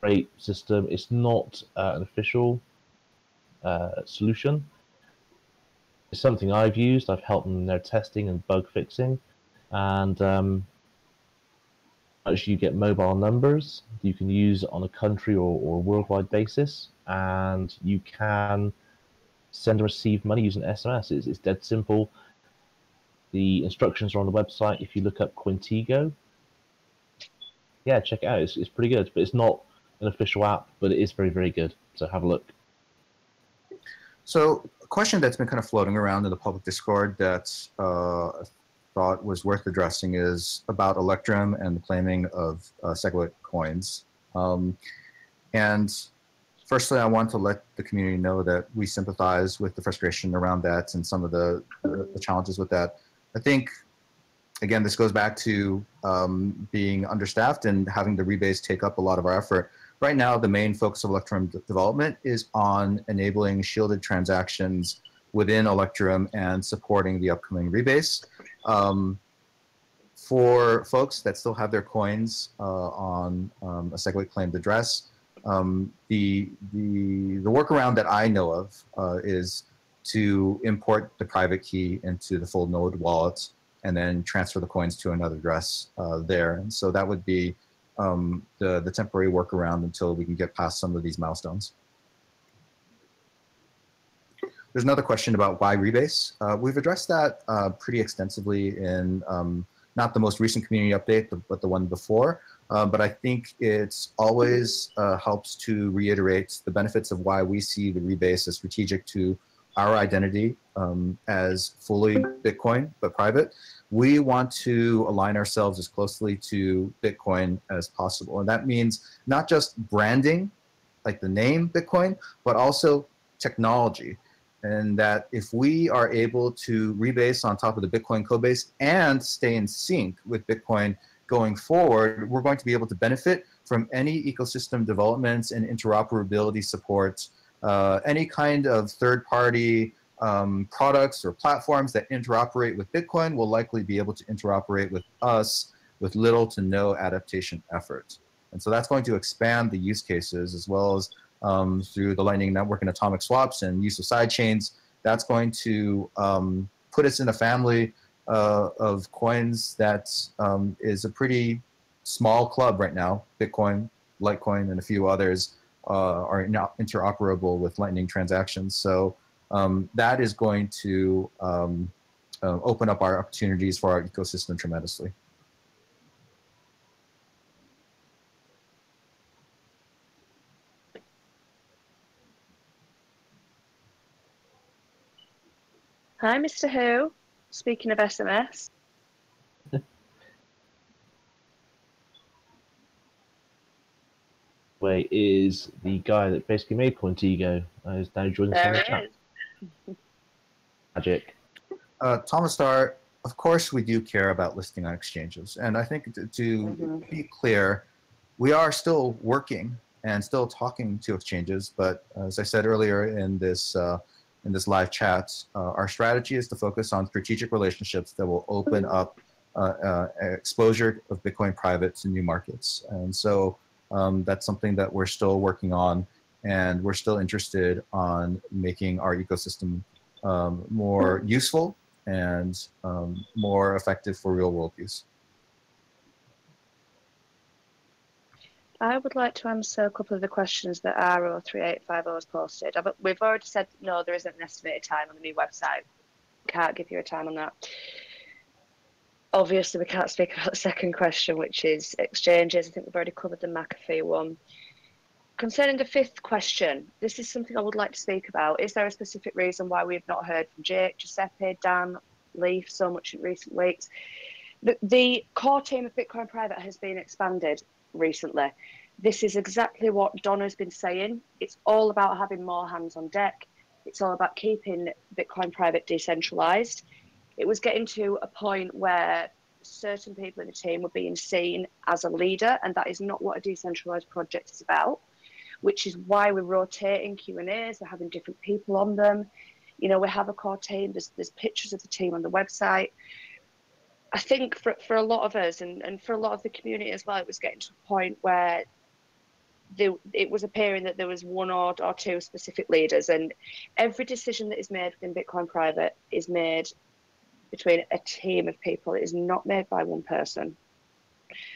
Great system. It's not an official solution. It's something I've used. I've helped them in their testing and bug fixing. And actually, you get mobile numbers you can use on a country or worldwide basis, and you can send and receive money using SMS. It's dead simple. The instructions are on the website. If you look up Cointigo, yeah, check it out. It's pretty good, but it's not an official app, but it is very, very good. So have a look. So a question that's been kind of floating around in the public Discord that I thought was worth addressing is about Electrum and the claiming of SegWit coins. And firstly, I want to let the community know that we sympathize with the frustration around that and some of the challenges with that. I think, again, this goes back to being understaffed and having the rebase take up a lot of our effort. Right now, the main focus of Electrum development is on enabling shielded transactions within Electrum and supporting the upcoming rebase. For folks that still have their coins on a SegWit claimed address, the workaround that I know of is to import the private key into the full node wallet and then transfer the coins to another address there. And so that would be the temporary workaround until we can get past some of these milestones. There's another question about why rebase. We've addressed that pretty extensively in not the most recent community update, but the one before. But I think it's always helps to reiterate the benefits of why we see the rebase as strategic to our identity as fully Bitcoin, but private. We want to align ourselves as closely to Bitcoin as possible. And that means not just branding, like the name Bitcoin, but also technology. And that if we are able to rebase on top of the Bitcoin code base and stay in sync with Bitcoin going forward, we're going to be able to benefit from any ecosystem developments and interoperability support, any kind of third-party products or platforms that interoperate with Bitcoin will likely be able to interoperate with us with little to no adaptation effort. And so that's going to expand the use cases, as well as through the Lightning Network and atomic swaps and use of side chains. That's going to put us in a family of coins that is a pretty small club right now. Bitcoin, Litecoin, and a few others are not interoperable with Lightning transactions. So that is going to open up our opportunities for our ecosystem tremendously. Hi, Mr. Who. Speaking of SMS. Way is the guy that basically made Contigo. Is now joining us on the chat. Magic. Thomas Starr, of course we do care about listing on exchanges. And I think to be clear, we are still working and still talking to exchanges. But as I said earlier in this live chat, our strategy is to focus on strategic relationships that will open up exposure of Bitcoin private to new markets. And so that's something that we're still working on, and we're still interested on making our ecosystem more useful and more effective for real world use. I would like to answer a couple of the questions that RO3850 has posted. We've already said no, there isn't an estimated time on the new website. Can't give you a time on that. Obviously, we can't speak about the second question, which is exchanges. I think we've already covered the McAfee one. Concerning the fifth question, this is something I would like to speak about. Is there a specific reason why we've not heard from Jake, Giuseppe, Dan, Leaf so much in recent weeks? The core team of Bitcoin Private has been expanded recently. This is exactly what Donna's been saying. It's all about having more hands on deck. It's all about keeping Bitcoin Private decentralized. It was getting to a point where certain people in the team were being seen as a leader, and that is not what a decentralized project is about, which is why we're rotating Q&As, we're having different people on them. You know, we have a core team, there's pictures of the team on the website. I think for a lot of us and for a lot of the community as well, it was getting to a point where it was appearing that there was one or two specific leaders, and every decision that is made within Bitcoin Private is made between a team of people. It is not made by one person.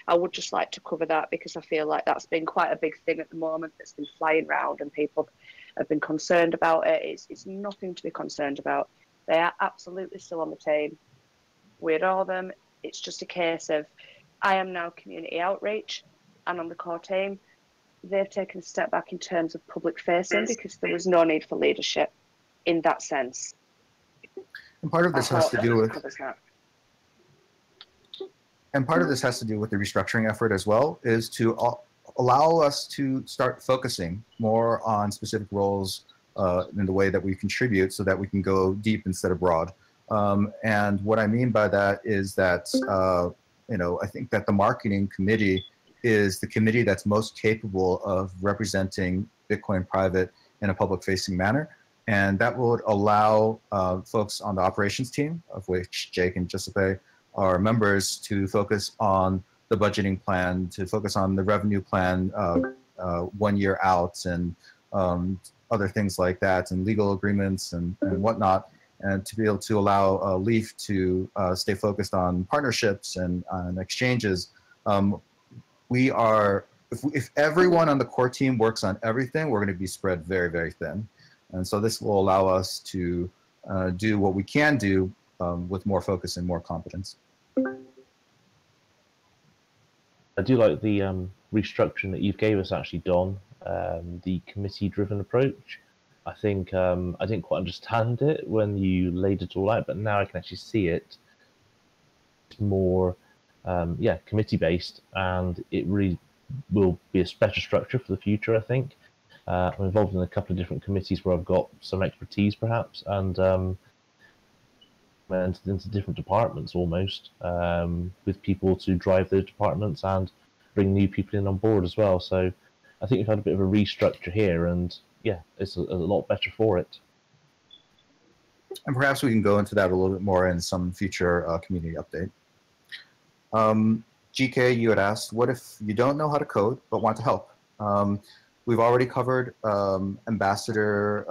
I would just like to cover that because I feel like that's been quite a big thing at the moment that's been flying around and people have been concerned about it. It's nothing to be concerned about. They are absolutely still on the team. We adore them. It's just a case of I am now community outreach and on the core team. They've taken a step back in terms of public facing because there was no need for leadership in that sense. And part of this has to do with the restructuring effort as well, is to allow us to start focusing more on specific roles in the way that we contribute so that we can go deep instead of broad. And what I mean by that is that, you know, I think that the marketing committee is the committee that's most capable of representing Bitcoin Private in a public facing manner. And that would allow folks on the operations team, of which Jake and Giuseppe are members, to focus on the budgeting plan, to focus on the revenue plan 1 year out, and other things like that, and legal agreements and whatnot, and to be able to allow Leaf to stay focused on partnerships and on exchanges. We are, if everyone on the core team works on everything, we're going to be spread very, very thin. And so this will allow us to do what we can do with more focus and more competence. I do like the restructuring that you gave us, actually, Don. The committee-driven approach. I think I didn't quite understand it when you laid it all out, but now I can actually see it. It's more, yeah, committee-based, and it really will be a better structure for the future, I think. I'm involved in a couple of different committees where I've got some expertise, perhaps, and entered into different departments almost, with people to drive those departments and bring new people in on board as well. So I think we've had a bit of a restructure here, and yeah, it's a lot better for it. And perhaps we can go into that a little bit more in some future community update. GK, you had asked, what if you don't know how to code but want to help? We've already covered ambassador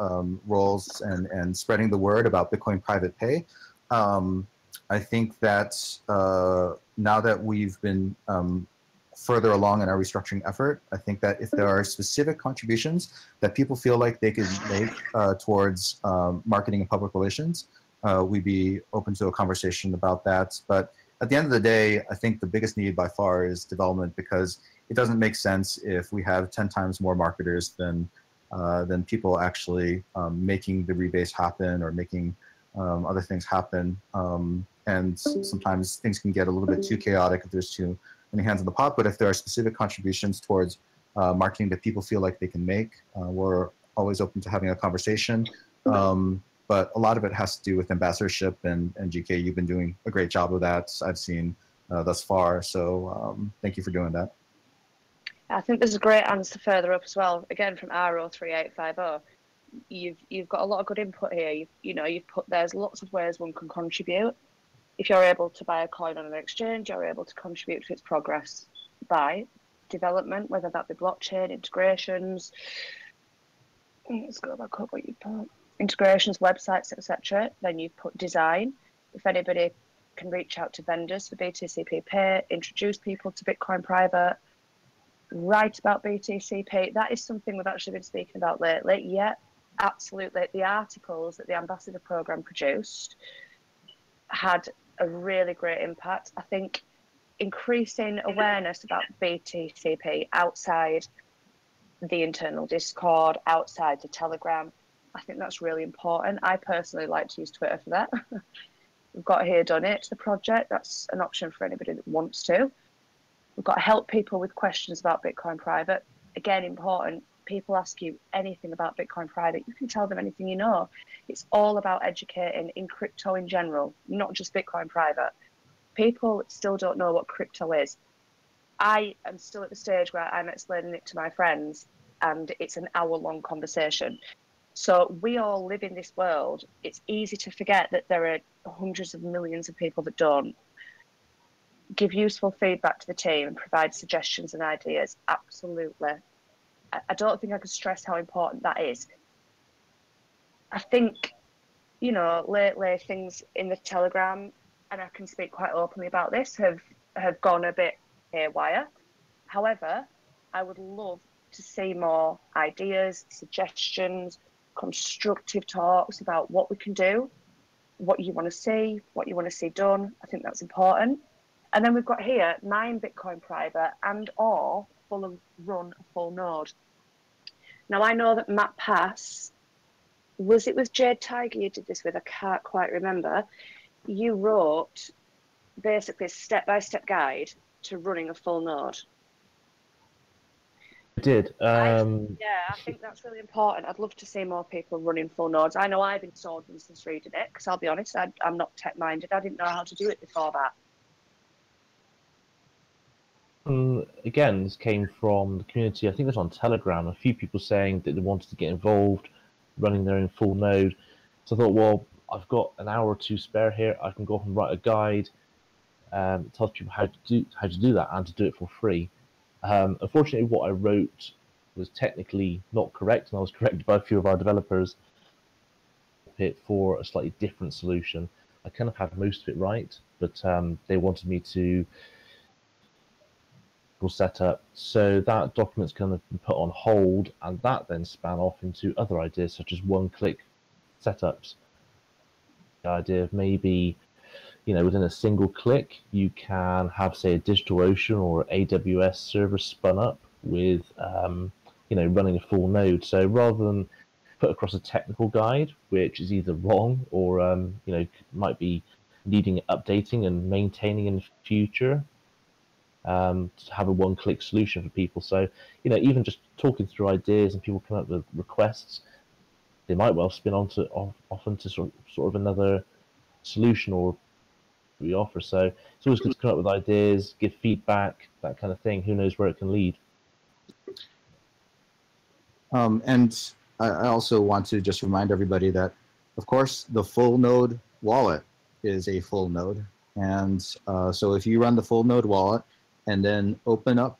roles and spreading the word about Bitcoin private pay. I think that now that we've been further along in our restructuring effort, I think that if there are specific contributions that people feel like they could make towards marketing and public relations, we'd be open to a conversation about that. But at the end of the day, I think the biggest need by far is development, because it doesn't make sense if we have 10 times more marketers than people actually making the rebase happen or making other things happen. And sometimes things can get a little bit too chaotic if there's too many hands in the pot. But if there are specific contributions towards marketing that people feel like they can make, we're always open to having a conversation. But a lot of it has to do with ambassadorship, and GK, you've been doing a great job of that, I've seen thus far. So thank you for doing that. I think there's a great answer further up as well. Again, from RO3850, you've got a lot of good input here. You've put there's lots of ways one can contribute. If you're able to buy a coin on an exchange, you're able to contribute to its progress by development, whether that be blockchain integrations. Let's go back up what you put. Integrations, websites, etc. Then you've put design. If anybody can reach out to vendors for BTCP Pay, introduce people to Bitcoin Private, write about BTCP. That is something we've actually been speaking about lately. Yeah, absolutely. The articles that the Ambassador Programme produced had a really great impact. I think increasing awareness about BTCP outside the internal Discord, outside the Telegram, I think that's really important. I personally like to use Twitter for that. We've got here donate to the project. That's an option for anybody that wants to. We've got to help people with questions about Bitcoin Private. Again, important. People ask you anything about Bitcoin Private, you can tell them anything you know. It's all about educating in crypto in general, not just Bitcoin Private. People still don't know what crypto is. I am still at the stage where I'm explaining it to my friends, and it's an hour-long conversation. So we all live in this world. It's easy to forget that there are hundreds of millions of people that don't. Give useful feedback to the team and provide suggestions and ideas. Absolutely. I don't think I could stress how important that is. I think, lately things in the Telegram, and I can speak quite openly about this, have gone a bit haywire. However, I would love to see more ideas, suggestions, constructive talks about what we can do, what you want to see done. I think that's important. And then we've got here, mine Bitcoin Private and or run a full node. Now I know that Matt Pass, was it with Jade Tiger you did this with? I can't quite remember. You wrote basically a step-by-step guide to running a full node. I did. I think that's really important. I'd love to see more people running full nodes. I know I've been soldering since reading it, because I'll be honest, I'm not tech-minded. I didn't know how to do it before that. Again, this came from the community. I think it was on Telegram. A few people saying that they wanted to get involved, running their own full node. So I thought, well, I've got an hour or two spare here. I can go off and write a guide, tells people how to do that and to do it for free. Unfortunately, what I wrote was technically not correct, and I was corrected by a few of our developers for a slightly different solution. I kind of had most of it right, but they wanted me to set up, so that document's kind of been put on hold, and that then span off into other ideas such as one-click setups. The idea of maybe, within a single click, you can have, say, a DigitalOcean or AWS server spun up with, running a full node. So rather than put across a technical guide, which is either wrong or, might be needing updating and maintaining in the future, to have a one-click solution for people. So, even just talking through ideas and people come up with requests, they might well spin off into sort of another solution or we offer. So it's always good to come up with ideas, give feedback, that kind of thing. Who knows where it can lead. And I also want to just remind everybody that, of course, the full node wallet is a full node. And so if you run the full node wallet and then open up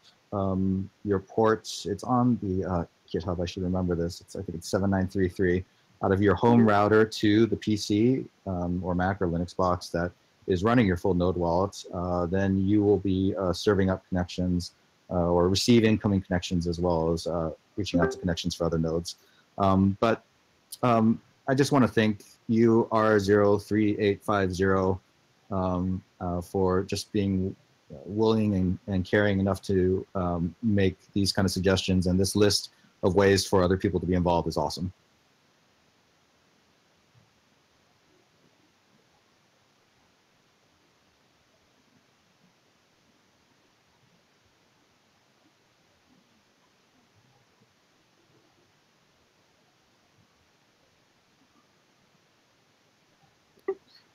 your ports, it's on the GitHub, I should remember this. I think it's 7933 out of your home router to the PC or Mac or Linux box that is running your full node wallet, then you will be serving up connections or receive incoming connections as well as reaching out to connections for other nodes. But I just want to thank you, R03850, for just being willing and caring enough to make these kind of suggestions, and this list of ways for other people to be involved is awesome.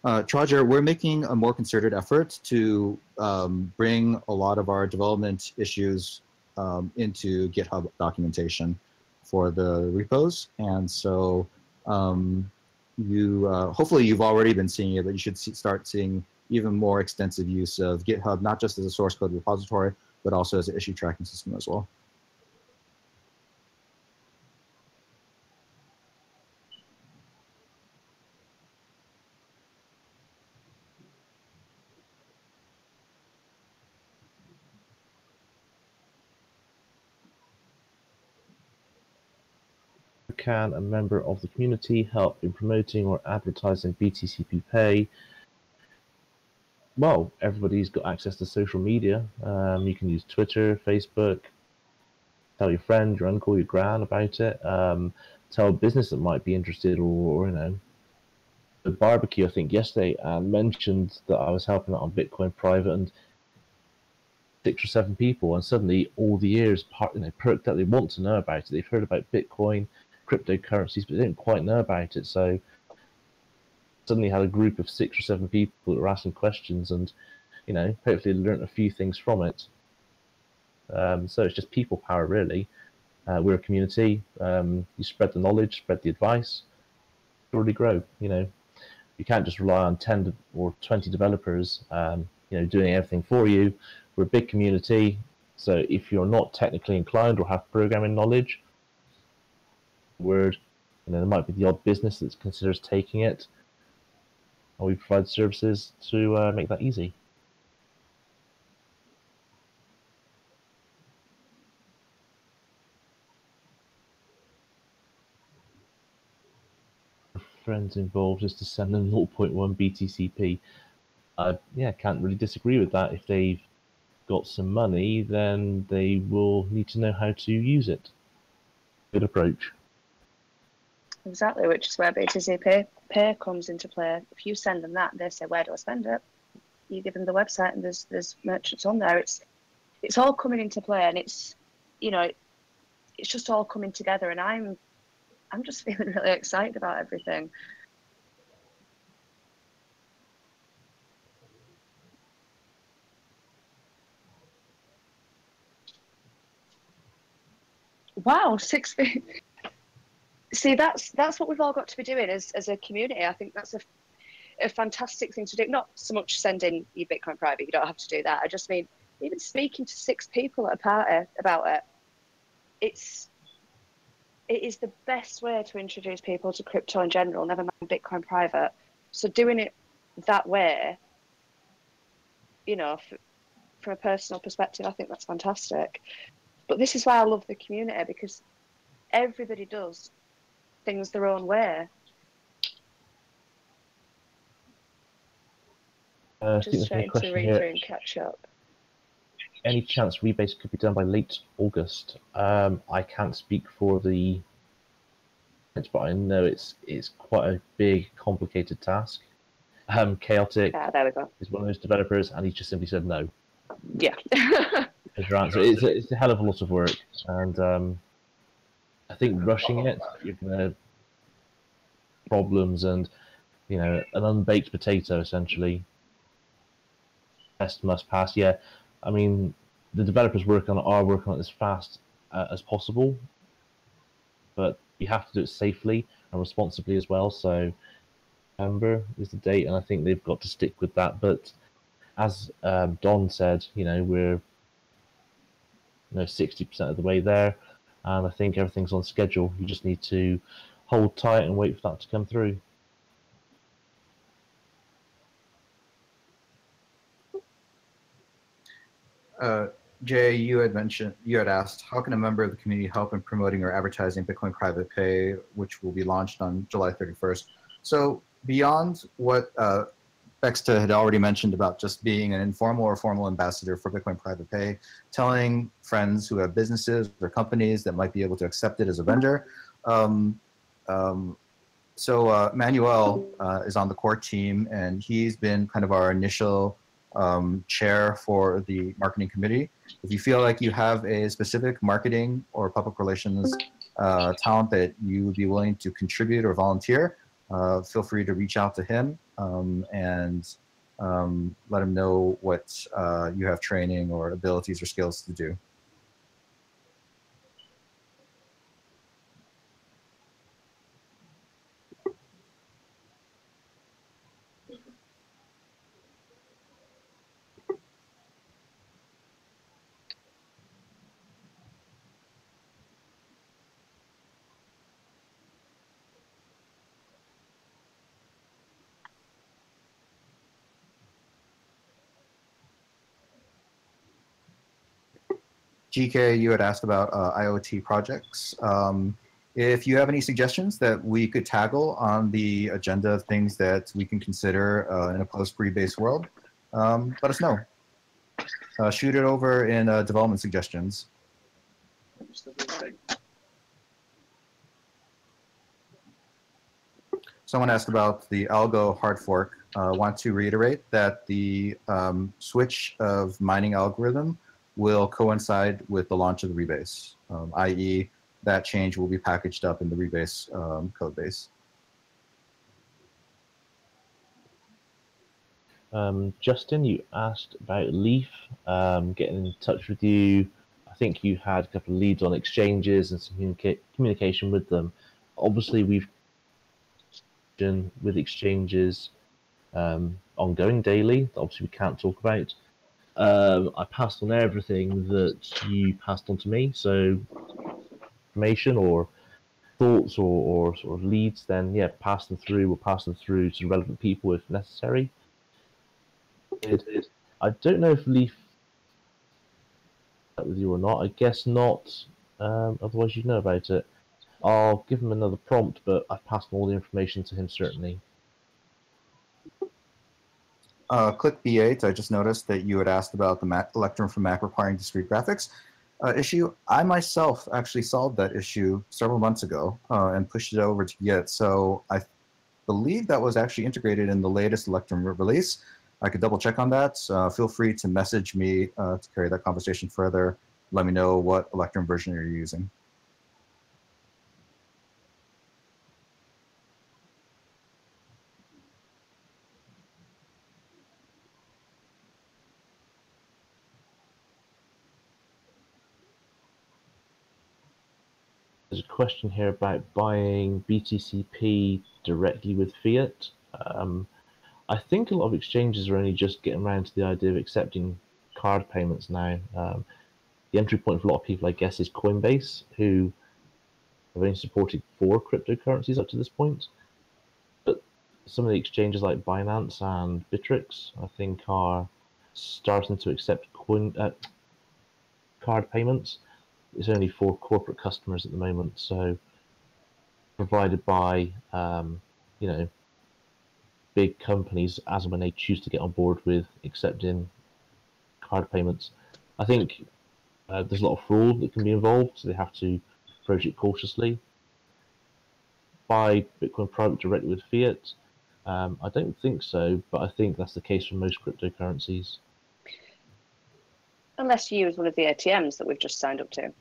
Trager, we're making a more concerted effort to bring a lot of our development issues into GitHub documentation for the repos. And so hopefully you've already been seeing it, but you should start seeing even more extensive use of GitHub, not just as a source code repository, but also as an issue tracking system as well. Can a member of the community help in promoting or advertising BTCP Pay? Well, everybody's got access to social media. You can use Twitter, Facebook, tell your friend, your uncle, your gran about it. Tell a business that might be interested, or the barbecue, I think yesterday, mentioned that I was helping out on Bitcoin Private, and 6 or 7 people, and suddenly all the ears perked up. They want to know about it. They've heard about Bitcoin, cryptocurrencies, but they didn't quite know about it. So suddenly had a group of 6 or 7 people that were asking questions, and hopefully learned a few things from it. So it's just people power, really. We're a community. You spread the knowledge, spread the advice, already grow. You can't just rely on 10 or 20 developers, doing everything for you. We're a big community, so if you're not technically inclined or have programming knowledge, there might be the odd business that considers taking it, and we provide services to make that easy. Friends involved is to send them 0.1 BTCP. Can't really disagree with that. If they've got some money, then they will need to know how to use it. Good approach. Exactly, which is where BTCP Pay comes into play. If you send them that, they say, "Where do I spend it?" You give them the website, and there's merchants on there. It's all coming into play, and it's just all coming together. And I'm just feeling really excited about everything. Wow, 6 feet. See, that's what we've all got to be doing as a community. I think that's a fantastic thing to do. Not so much sending your Bitcoin private, you don't have to do that. I just mean even speaking to 6 people at a party about it. It is the best way to introduce people to crypto in general, never mind Bitcoin private. So doing it that way, from a personal perspective, I think that's fantastic. But this is why I love the community, because everybody does things their own way. I think Just there's a trying to question read here. through and catch up. Any chance rebates could be done by late August? I can't speak for the, but I know it's quite a big, complicated task. Chaotic There we go. is one of those developers, and he just simply said no. Yeah. As your answer, it's a hell of a lot of work, and I think rushing it, you're gonna problems and an unbaked potato essentially. Test must pass. Yeah, I mean the developers are working on it as fast as possible, but you have to do it safely and responsibly as well. So November is the date, and I think they've got to stick with that. But as Don said, we're 60% of the way there, and I think everything's on schedule. You just need to hold tight and wait for that to come through. Jay, you had asked, how can a member of the community help in promoting or advertising Bitcoin Private Pay, which will be launched on July 31st? So beyond what Bexta had already mentioned about just being an informal or formal ambassador for Bitcoin Private Pay, telling friends who have businesses or companies that might be able to accept it as a vendor. So Manuel is on the core team, and he's been kind of our initial chair for the marketing committee. If you feel like you have a specific marketing or public relations talent that you would be willing to contribute or volunteer, feel free to reach out to him and let him know what you have training or abilities or skills to do. GK, you had asked about IoT projects. If you have any suggestions that we could tackle on the agenda of things that we can consider in a post-rebase world, let us know. Shoot it over in development suggestions. Someone asked about the algo hard fork. Want to reiterate that the switch of mining algorithm will coincide with the launch of the rebase, i.e. that change will be packaged up in the rebase code base. Justin, you asked about Leaf, getting in touch with you. I think you had a couple of leads on exchanges and some communication with them. Obviously, we've been with exchanges ongoing daily. Obviously, we can't talk about. I passed on everything that you passed on to me. So information or thoughts or sort of leads, then yeah, pass them through. We'll pass them through to relevant people if necessary. I don't know if Leaf with you or not. I guess not. Otherwise, you'd know about it. I'll give him another prompt, but I've passed all the information to him certainly. Click B8, I just noticed that you had asked about the Electrum for Mac requiring discrete graphics issue. I myself actually solved that issue several months ago and pushed it over to Git. So I believe that was actually integrated in the latest Electrum release. I could double check on that. Feel free to message me to carry that conversation further. Let me know what Electrum version you're using. There's a question here about buying BTCP directly with fiat. I think a lot of exchanges are only just getting around to the idea of accepting card payments now. The entry point for a lot of people, I guess, is Coinbase, who have only supported 4 cryptocurrencies up to this point. But some of the exchanges like Binance and Bittrex, I think, are starting to accept card payments. It's only for corporate customers at the moment, so provided by big companies as and when they choose to get on board with accepting card payments. I think there's a lot of fraud that can be involved, so they have to approach it cautiously. Buy Bitcoin private directly with fiat? I don't think so, but I think that's the case for most cryptocurrencies. Unless you use one of the ATMs that we've just signed up to.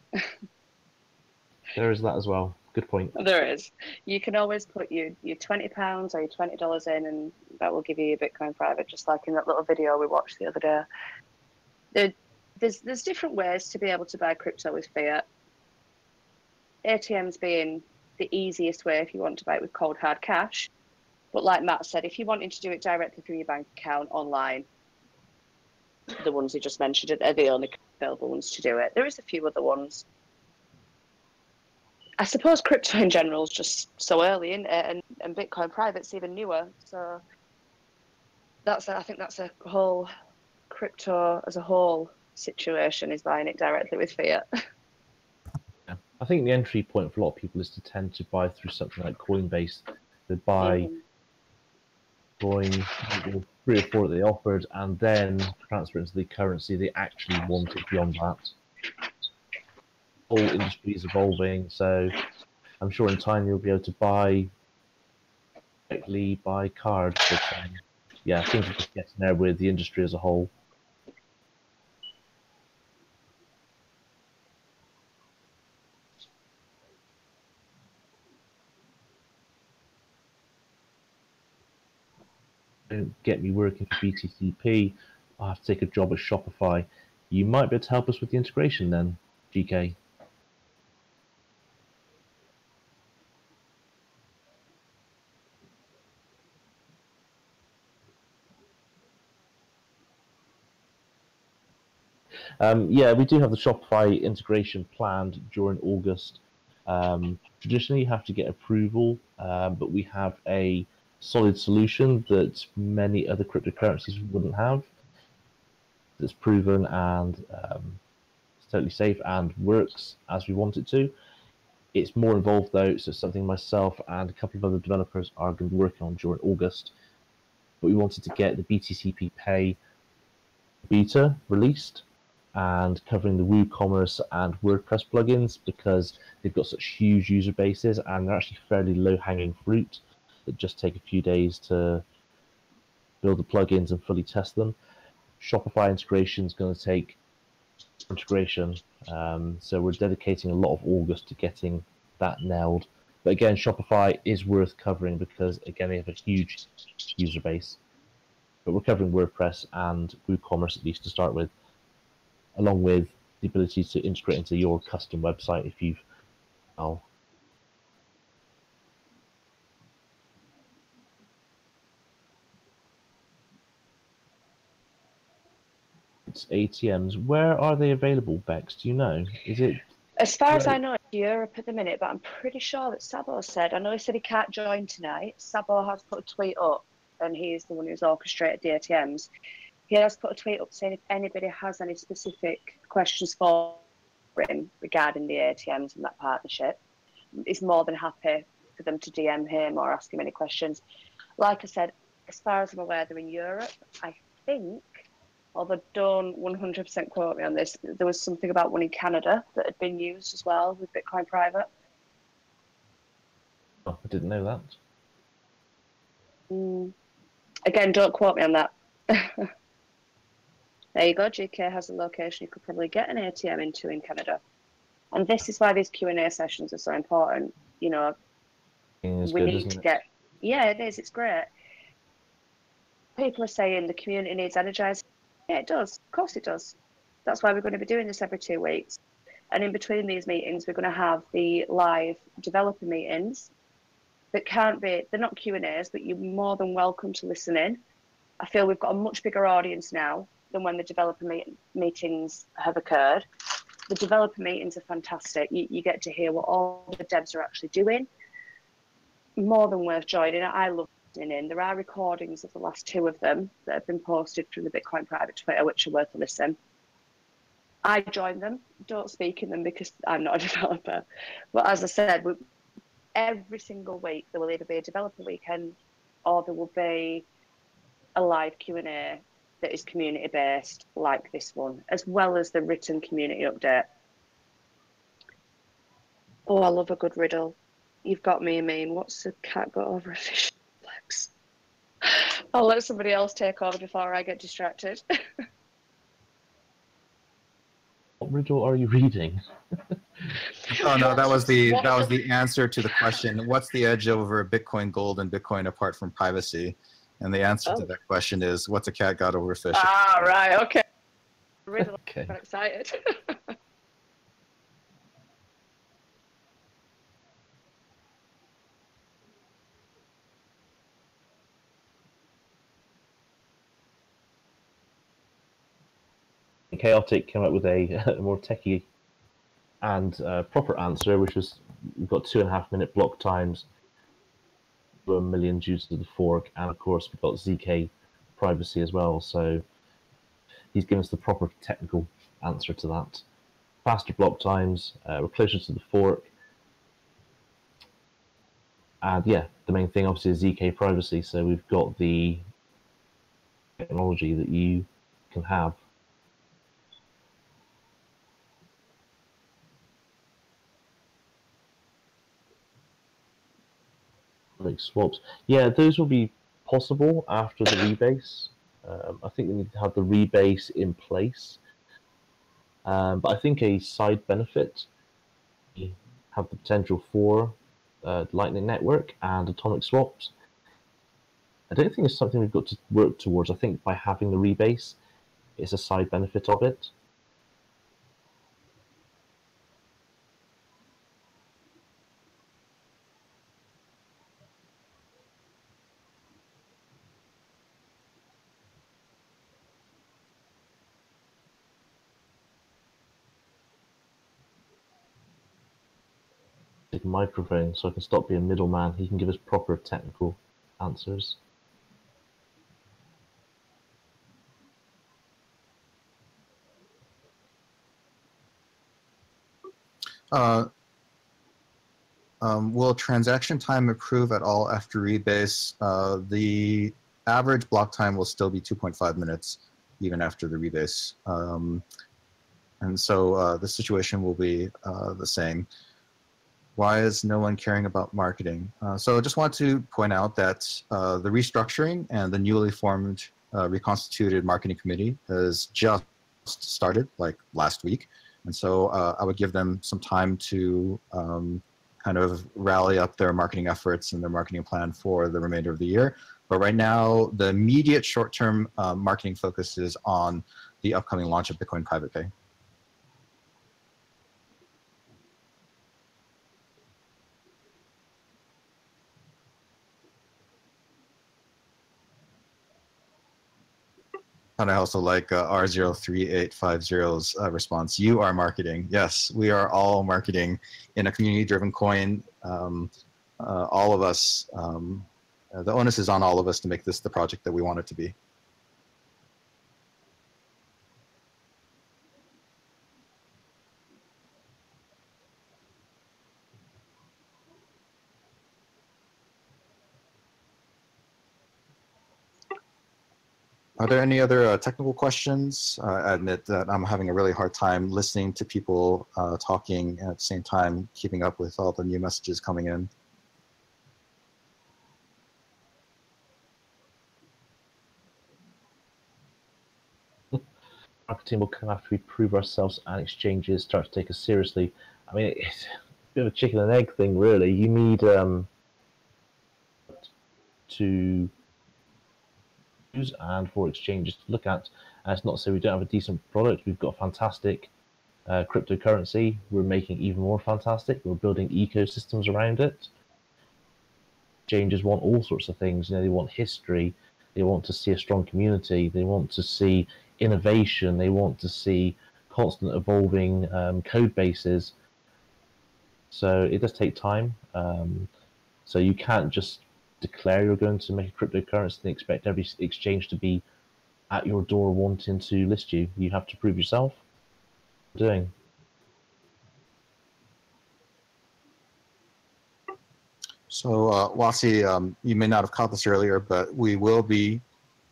There is that as well. Good point. There is. You can always put your £20 or your $20 in, and that will give you your Bitcoin private, just like in that little video we watched the other day. There's different ways to be able to buy crypto with fiat. ATMs being the easiest way if you want to buy it with cold hard cash. But like Matt said, if you're wanting to do it directly through your bank account online, the ones you just mentioned are the only available ones to do it. There is a few other ones. I suppose crypto in general is just so early, isn't it? And Bitcoin private's even newer. So I think that's a whole crypto as a whole situation, is buying it directly with fiat. Yeah. I think the entry point for a lot of people is to tend to buy through something like Coinbase. They buy coin, 3 or 4 that they offered, and then transfer into the currency they actually wanted beyond that. The whole industry is evolving, so I'm sure in time you'll be able to buy directly by card. But yeah, things are just getting there with the industry as a whole. Don't get me working for BTCP. I'll have to take a job at Shopify. You might be able to help us with the integration then, GK. Yeah, we do have the Shopify integration planned during August. Traditionally, you have to get approval, but we have a solid solution that many other cryptocurrencies wouldn't have. That's proven and it's totally safe and works as we want it to. It's more involved though, so it's something myself and a couple of other developers are going to be working on during August. But we wanted to get the BTCP Pay beta released and covering the WooCommerce and WordPress plugins because they've got such huge user bases and they're actually fairly low-hanging fruit that just take a few days to build the plugins and fully test them. Shopify integration is going to take integration, so we're dedicating a lot of August to getting that nailed. But again, Shopify is worth covering because again they have a huge user base. But we're covering WordPress and WooCommerce at least to start with, along with the ability to integrate into your custom website if you've It's ATMs. Where are they available, Bex? Do you know? Is it? As far as I know, it's Europe at the minute, but I'm pretty sure that Sabo said, I know he said he can't join tonight. Sabo has put a tweet up, and he's the one who's orchestrated the ATMs. He has put a tweet up saying if anybody has any specific questions for him regarding the ATMs and that partnership, he's more than happy for them to DM him or ask him any questions. Like I said, as far as I'm aware, they're in Europe. I think, although don't 100% quote me on this, there was something about one in Canada that had been used as well with Bitcoin Private. Oh, I didn't know that. Again, don't quote me on that. There you go. GK has a location you could probably get an ATM into in Canada. And this is why these Q&A sessions are so important. You know, we need to get... Yeah, it is. It's great. People are saying the community needs energizing. Yeah, it does. Of course it does. That's why we're going to be doing this every 2 weeks. And in between these meetings, we're going to have the live developer meetings that they're not Q&As, but you're more than welcome to listen in. I feel we've got a much bigger audience now than when the developer meetings have occurred. The developer meetings are fantastic. You get to hear what all the devs are actually doing. More than worth joining. I love listening in. There are recordings of the last 2 of them that have been posted through the Bitcoin Private Twitter, which are worth a listen. I join them. Don't speak in them because I'm not a developer. But as I said, every single week there will either be a developer weekend or there will be a live Q&A that is community based like this one, as well as the written community update. Oh, I love a good riddle. You've got me, Amin. What's the cat got over a fish legs? I'll let somebody else take over before I get distracted. What riddle are you reading? Oh no, that was the answer to the question. What's the edge over Bitcoin Gold and Bitcoin apart from privacy? And the answer to that question is, what's a cat got over a fish? Ah, right, okay. Riddle. Okay. I'm excited. Chaotic came up with a more techie and proper answer, which was we've got 2.5 minute block times, 1 million due to the fork, and of course we've got ZK privacy as well. So he's given us the proper technical answer to that. Faster block times, we're closer to the fork, and yeah, the main thing obviously is ZK privacy. So we've got the technology that you can have. Like swaps, yeah, those will be possible after the rebase. I think we need to have the rebase in place, but I think a side benefit, you have the potential for Lightning Network and atomic swaps. I don't think it's something we've got to work towards. I think by having the rebase, it's a side benefit of it. Take a microphone so I can stop being middleman. He can give us proper technical answers. Will transaction time improve at all after rebase? The average block time will still be 2.5 minutes even after the rebase. And so the situation will be the same. Why is no one caring about marketing? So I just want to point out that the restructuring and the newly formed reconstituted marketing committee has just started like last week. And so I would give them some time to kind of rally up their marketing efforts and their marketing plan for the remainder of the year. But right now, the immediate short-term marketing focus is on the upcoming launch of Bitcoin Private Pay. And I also like R03850's response. You are marketing. Yes, we are all marketing in a community-driven coin. All of us, the onus is on all of us to make this the project that we want it to be. Are there any other technical questions? I admit that I'm having a really hard time listening to people talking and at the same time keeping up with all the new messages coming in. Marketing will come after we prove ourselves and exchanges start to take us seriously. I mean, it's a bit of a chicken and egg thing, really. You need to use and for exchanges to look at. And it's not to say we don't have a decent product. We've got fantastic cryptocurrency. We're making even more fantastic. We're building ecosystems around it. Exchanges want all sorts of things. You know, they want history. They want to see a strong community. They want to see innovation. They want to see constant evolving code bases. So it does take time. So you can't just declare you're going to make a cryptocurrency and expect every exchange to be at your door wanting to list you. You have to prove yourself. Doing. So, Wasi, you may not have caught this earlier, but we will be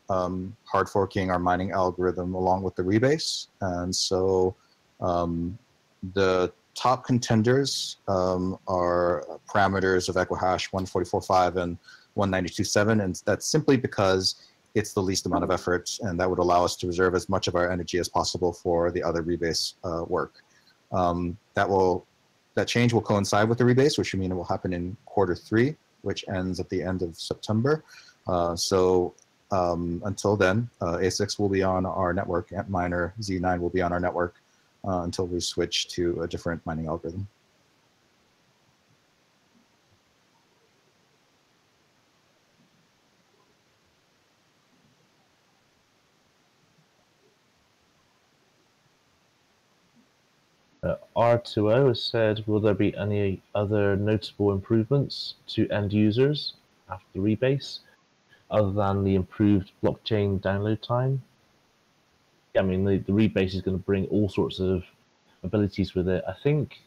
hard forking our mining algorithm along with the rebase. And so the top contenders are parameters of Equihash 144.5 and 192.7. And that's simply because it's the least amount of effort, and that would allow us to reserve as much of our energy as possible for the other rebase work. That change will coincide with the rebase, which will mean it will happen in Q3, which ends at the end of September. Until then, A6 will be on our network, Antminer Z9 will be on our network until we switch to a different mining algorithm. R2O has said, will there be any other notable improvements to end users after the rebase, other than the improved blockchain download time? Yeah, I mean, the rebase is going to bring all sorts of abilities with it. I think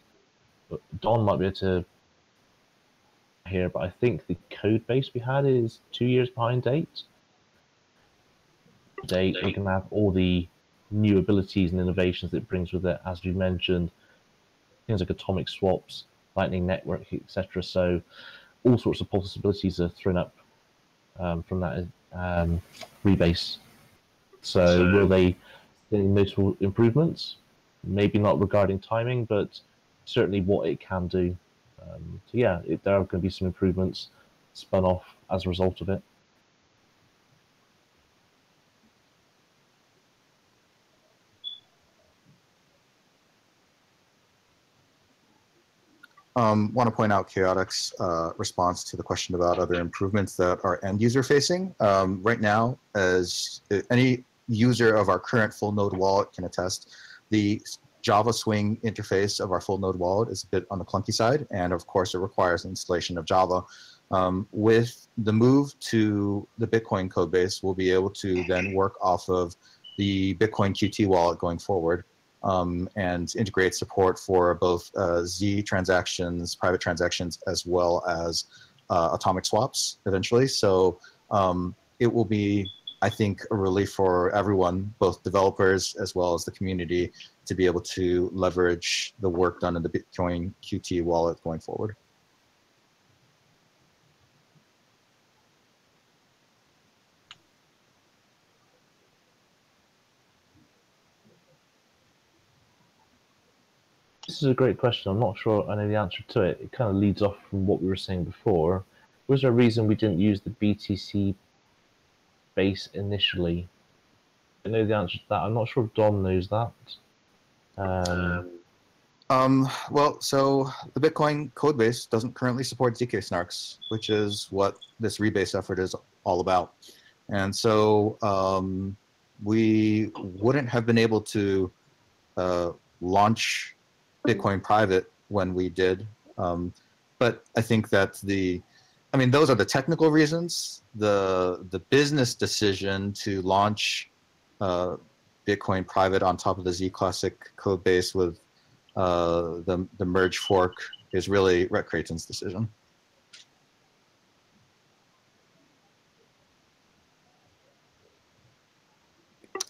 Don might be able to hear, but I think the code base we had is 2 years behind date. We're going to have all the new abilities and innovations that it brings with it, as we mentioned, things like atomic swaps, lightning network, etc. So all sorts of possibilities are thrown up from that rebase. So will they get any notable improvements? Maybe not regarding timing, but certainly what it can do. So yeah, there are going to be some improvements spun off as a result of it. Want to point out Chaotic's response to the question about other improvements that are end user facing. Right now, as any user of our current full node wallet can attest, the Java Swing interface of our full node wallet is a bit on the clunky side, and of course it requires installation of Java. With the move to the Bitcoin code base, we'll be able to then work off of the Bitcoin Qt wallet going forward. And integrate support for both Z transactions, private transactions, as well as atomic swaps eventually. So it will be, I think, a relief for everyone, both developers as well as the community, to be able to leverage the work done in the Bitcoin Qt wallet going forward. This is a great question. I'm not sure I know the answer to it. It kind of leads off from what we were saying before. Was there a reason we didn't use the BTC base initially? I know the answer to that. I'm not sure if Dom knows that. Well, so the Bitcoin code base doesn't currently support ZK snarks, which is what this rebase effort is all about. And so we wouldn't have been able to launch Bitcoin private when we did. But I think that those are the technical reasons. The business decision to launch Bitcoin private on top of the Z Classic code base with the merge fork is really Rhett Creighton's decision.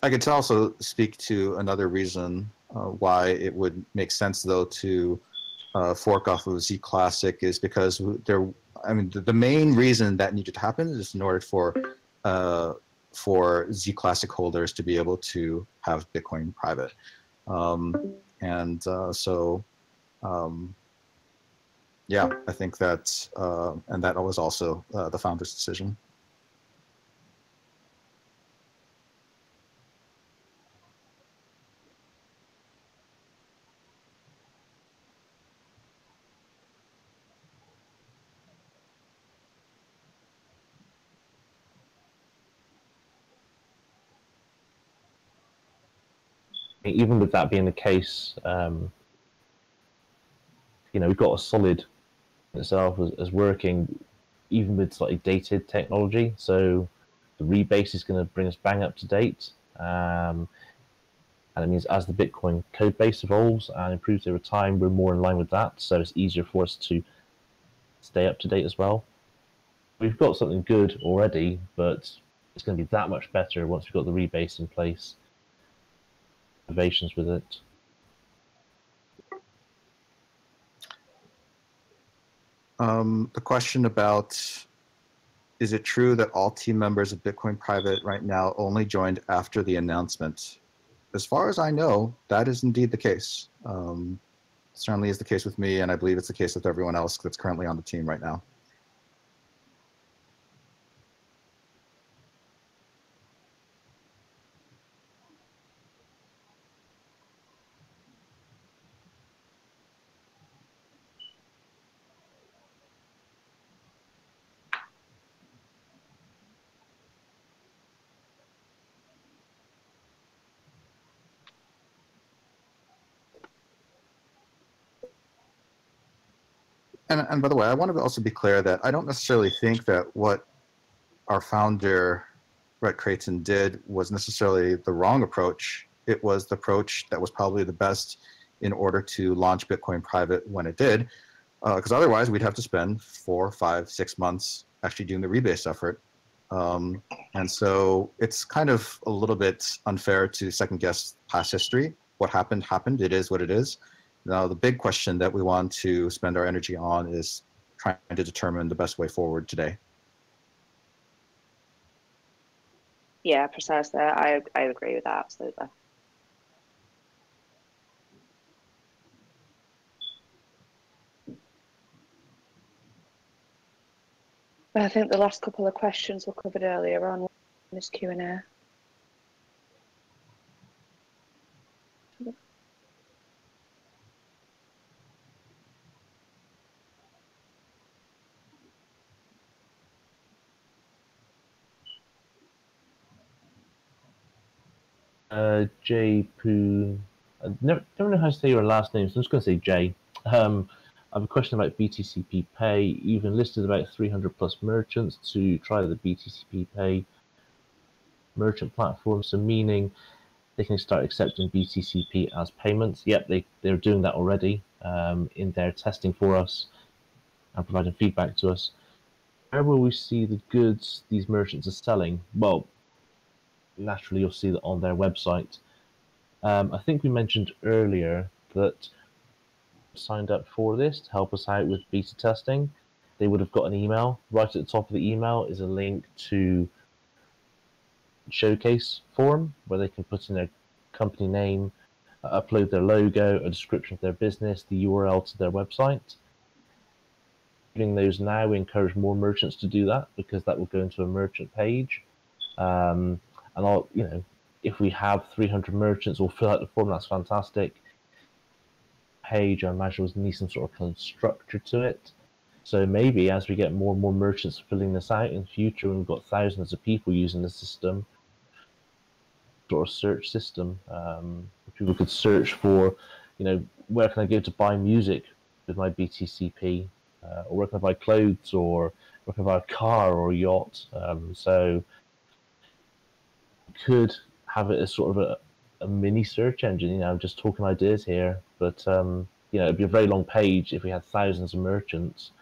I could also speak to another reason why it would make sense, though, to fork off of Z Classic is because the main reason that needed to happen is in order for Z Classic holders to be able to have Bitcoin private. Yeah, I think that, and that was also the founder's decision. Even with that being the case, we've got a solid itself as working, even with slightly dated technology. So the rebase is going to bring us bang up to date. And it means as the Bitcoin code base evolves and improves over time, we're more in line with that. So it's easier for us to stay up to date as well. We've got something good already, but it's going to be that much better once we've got the rebase in place. Innovations with it. The question about, is it true that all team members of Bitcoin Private right now only joined after the announcement? As far as I know, that is indeed the case. Certainly is the case with me, and I believe it's the case with everyone else that's currently on the team right now. And by the way, I want to also be clear that I don't necessarily think that what our founder, Brett Creighton, did was necessarily the wrong approach. It was the approach that was probably the best in order to launch Bitcoin Private when it did, because otherwise we'd have to spend 4, 5, 6 months actually doing the rebase effort. And so it's kind of a little bit unfair to second guess past history. What happened, happened. It is what it is. Now, the big question that we want to spend our energy on is trying to determine the best way forward today. Yeah, precisely. I agree with that, absolutely. I think the last couple of questions were covered earlier on in this Q&A. Jay Poon. I don't know how to say your last name, so I'm just going to say Jay. I have a question about BTCP Pay. You've enlisted about 300 plus merchants to try the BTCP Pay merchant platform, so meaning they can start accepting BTCP as payments. Yep, they're doing that already in their testing for us and providing feedback to us. Where will we see the goods these merchants are selling? Well, naturally you'll see that on their website. I think we mentioned earlier that signed up for this to help us out with beta testing. They would have got an email. Right at the top of the email is a link to showcase form where they can put in their company name, upload their logo, a description of their business, the URL to their website. Doing those now, we encourage more merchants to do that because that will go into a merchant page. And I'll, if we have 300 merchants will fill out the form, that's fantastic. Page, I imagine, will need some sort of kind of structure to it. So maybe as we get more and more merchants filling this out in the future, and we've got thousands of people using the system, sort of search system, people could search for, where can I go to buy music with my BTCP, or where can I buy clothes, or where can I buy a car or a yacht. So could have it as sort of a mini search engine. I'm just talking ideas here, but it'd be a very long page if we had thousands of merchants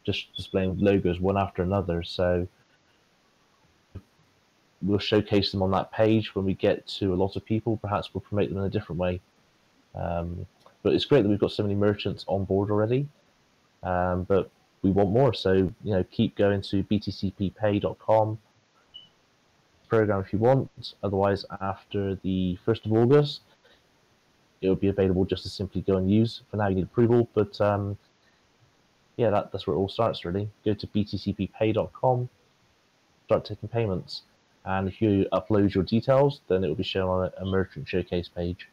just displaying logos one after another. So we'll showcase them on that page when we get to a lot of people. Perhaps we'll promote them in a different way. But it's great that we've got so many merchants on board already. But we want more. So keep going to btcppay.com. program if you want. Otherwise, after the 1st of August, it will be available just to simply go and use. For now, you need approval, but that's where it all starts, really. Go to btcppay.com, start taking payments, and if you upload your details, then it will be shown on a merchant showcase page.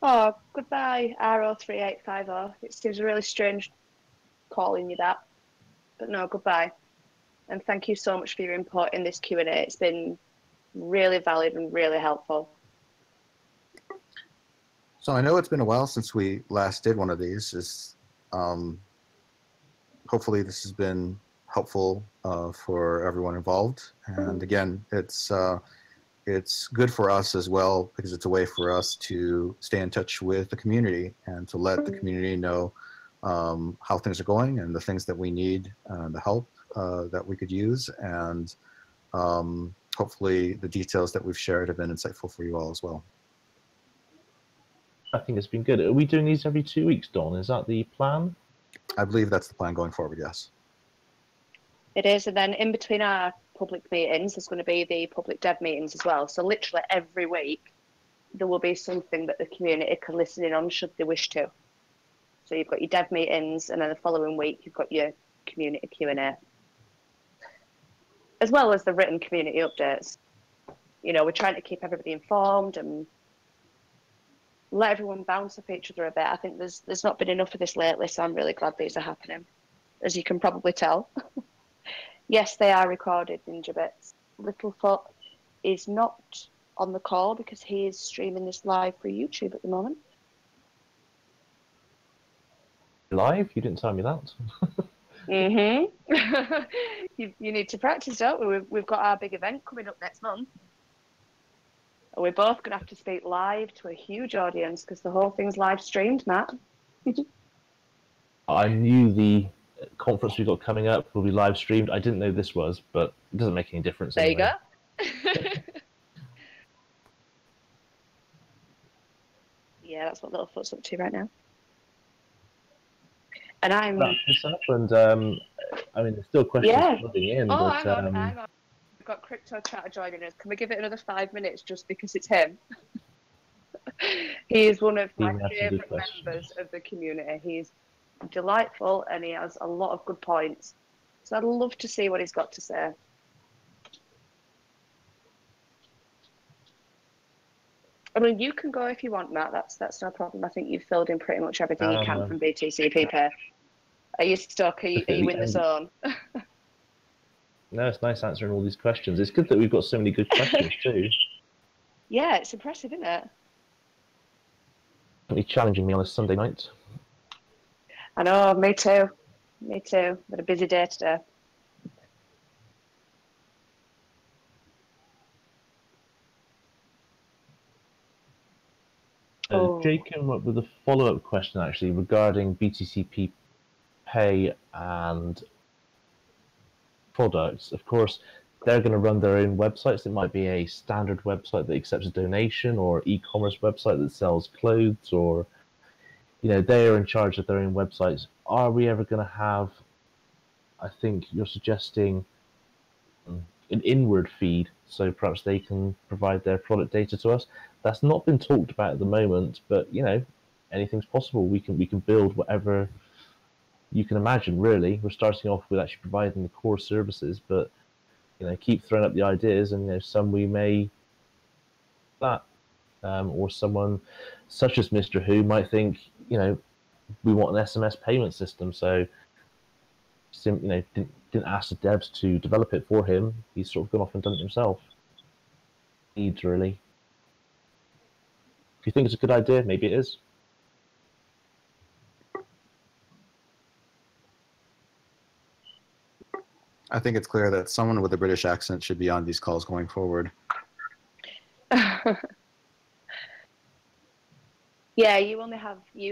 Oh, goodbye, RO3850. It seems really strange calling you that, but no, goodbye. And thank you so much for your input in this Q&A. It's been really valid and really helpful. So I know it's been a while since we last did one of these. Hopefully hopefully this has been helpful for everyone involved. And again, it's good for us as well, because it's a way for us to stay in touch with the community and to let the community know how things are going and the things that we need, the help that we could use. And hopefully the details that we've shared have been insightful for you all as well. I think it's been good. Are we doing these every 2 weeks, Don? Is that the plan? I believe that's the plan going forward, yes. It is, and then in between our public meetings, there's going to be the public dev meetings as well. So literally every week, there will be something that the community can listen in on should they wish to. So you've got your dev meetings, and then the following week, you've got your community Q&A. As well as the written community updates. You know, we're trying to keep everybody informed and let everyone bounce off each other a bit. I think there's not been enough of this lately, so I'm really glad these are happening, as you can probably tell. Yes, they are recorded, Ninja Bits. Littlefoot is not on the call because he is streaming this live for YouTube at the moment. Live? You didn't tell me that. You need to practice, don't we? We've got our big event coming up next month. And we're both going to have to speak live to a huge audience because the whole thing's live streamed, Matt. I knew the conference we got coming up will be live streamed. I didn't know this was, but it doesn't make any difference. There anyway. you go. Yeah, that's what Littlefoot's up to right now. And I'm. Wrap this up, and I mean, there's still questions flooding in. Oh, but, hang on. We've got Crypto Chatter joining us. Can we give it another 5 minutes just because it's him? He is one of my favourite members of the community. He's delightful and he has a lot of good points. So I'd love to see what he's got to say. I mean, you can go if you want, Matt. That's no problem. I think you've filled in pretty much everything you can from BTCP. Are you stuck? Are you in the zone? No, it's nice answering all these questions. It's good that we've got so many good questions too. Yeah, it's impressive, isn't it? Definitely challenging me on a Sunday night. I know, me too. Me too. But a busy day today. Jake came up with a follow-up question actually regarding BTCP Pay and products. Of course, they're going to run their own websites. It might be a standard website that accepts a donation, or e-commerce website that sells clothes, or they are in charge of their own websites. Are we ever going to have, I think you're suggesting, an inward feed, so perhaps they can provide their product data to us? That's not been talked about at the moment, but anything's possible. We can build whatever you can imagine. Really, we're starting off with actually providing the core services, but keep throwing up the ideas, and some we may or someone such as Mr. Who might think we want an SMS payment system, so didn't ask the devs to develop it for him. He's sort of gone off and done it himself. Needs really. If you think it's a good idea, maybe it is. I think it's clear that someone with a British accent should be on these calls going forward. Yeah, you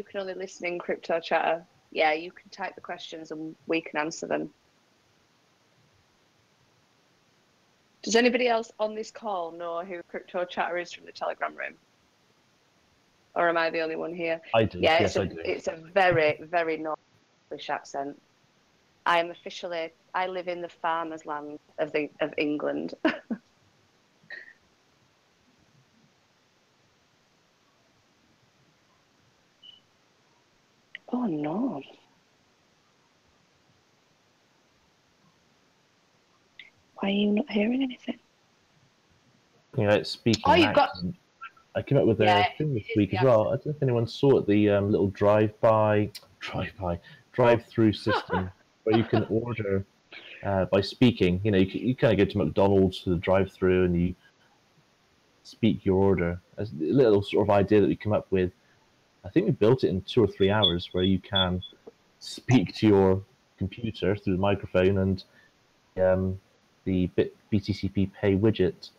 can only listen in Crypto Chatter. Yeah, you can type the questions and we can answer them. Does anybody else on this call know who Crypto Chatter is from the Telegram room? Or am I the only one here? I do. Yeah, yes, I do. It's a very, very North-English accent. I live in the farmers' land of England. Oh no. Why are you not hearing anything? Speaking Oh, I came up with a thing this week as well. I don't know if anyone saw it, the little drive-through system where you can order by speaking. You kind of go to McDonald's to the drive-through and you speak your order. As a little sort of idea that we come up with. I think we built it in 2 or 3 hours, where you can speak to your computer through the microphone and the BTCP Pay widget.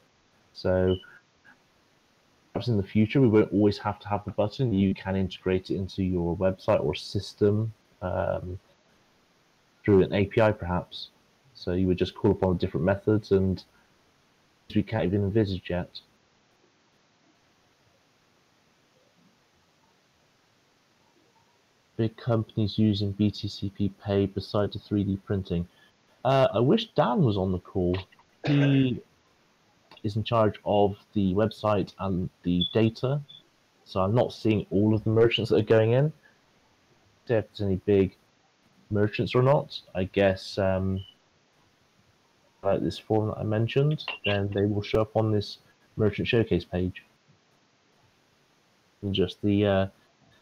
So perhaps in the future we won't always have to have the button. You can integrate it into your website or system through an API perhaps. So you would just call upon different methods, and we can't even envisage yet. Big companies using BTCP Pay besides the 3D printing. I wish Dan was on the call. He is in charge of the website and the data, so I'm not seeing all of the merchants that are going in. If there's any big merchants or not, I guess like this form that I mentioned, then they will show up on this merchant showcase page. And just the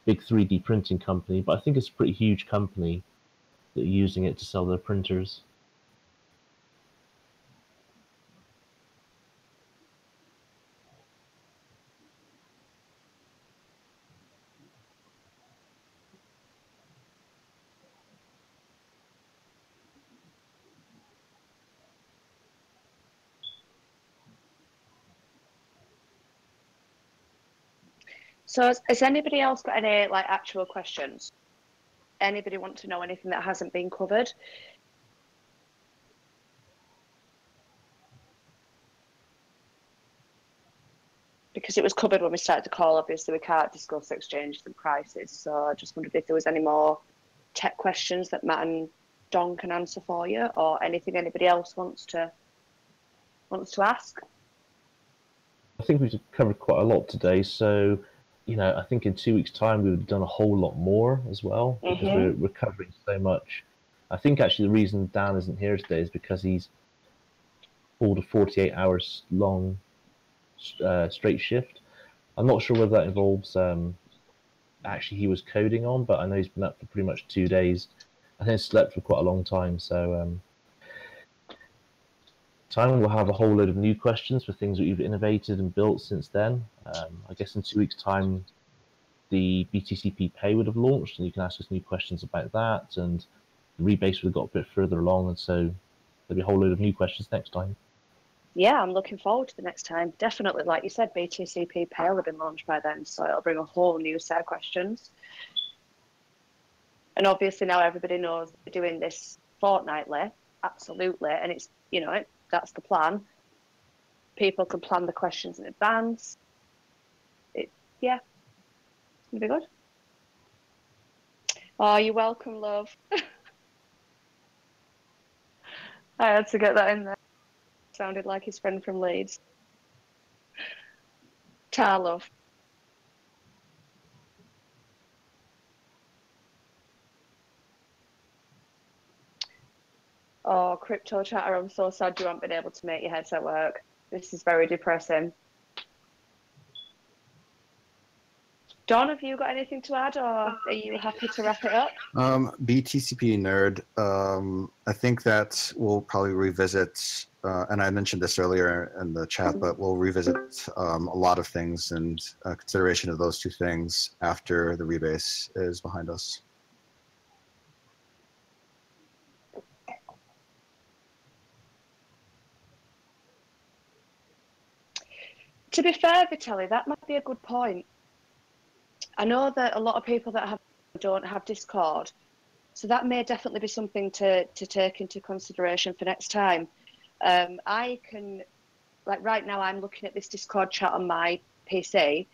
big 3D printing company, but I think it's a pretty huge company that are using it to sell their printers. So has anybody else got any like actual questions? Anybody want to know anything that hasn't been covered? Because it was covered when we started the call, obviously we can't discuss exchanges and prices. So I just wondered if there was any more tech questions that Matt and Don can answer for you, or anything anybody else wants to ask. I think we've covered quite a lot today, so I think in 2 weeks' time we would have done a whole lot more as well, because we're covering so much. I think actually the reason Dan isn't here today is because he's pulled a 48 hours long straight shift. I'm not sure whether that involves actually he was coding on, but I know he's been up for pretty much 2 days. I think he slept for quite a long time, so we'll have a whole load of new questions for things that we've innovated and built since then. I guess in 2 weeks' time, the BTCP Pay would have launched, and you can ask us new questions about that, and the rebase would have got a bit further along, and so there'll be a whole load of new questions next time. Yeah, I'm looking forward to the next time. Definitely, like you said, BTCP Pay will have been launched by then, so it'll bring a whole new set of questions. And obviously now everybody knows we're doing this fortnightly, absolutely, and it's, that's the plan. People can plan the questions in advance. It's going to be good. Oh, you're welcome, love. I had to get that in there. Sounded like his friend from Leeds. Tar, love. Oh, Crypto Chatter, I'm so sad you haven't been able to make your headset work. This is very depressing. Don, have you got anything to add, or are you happy to wrap it up? BTCP Nerd, I think that we'll probably revisit, and I mentioned this earlier in the chat, but we'll revisit a lot of things and consideration of those two things after the rebase is behind us. To be fair, Vitaly, that might be a good point. I know that a lot of people that don't have Discord, so that may definitely be something to take into consideration for next time. I can, like right now, I'm looking at this Discord chat on my PC,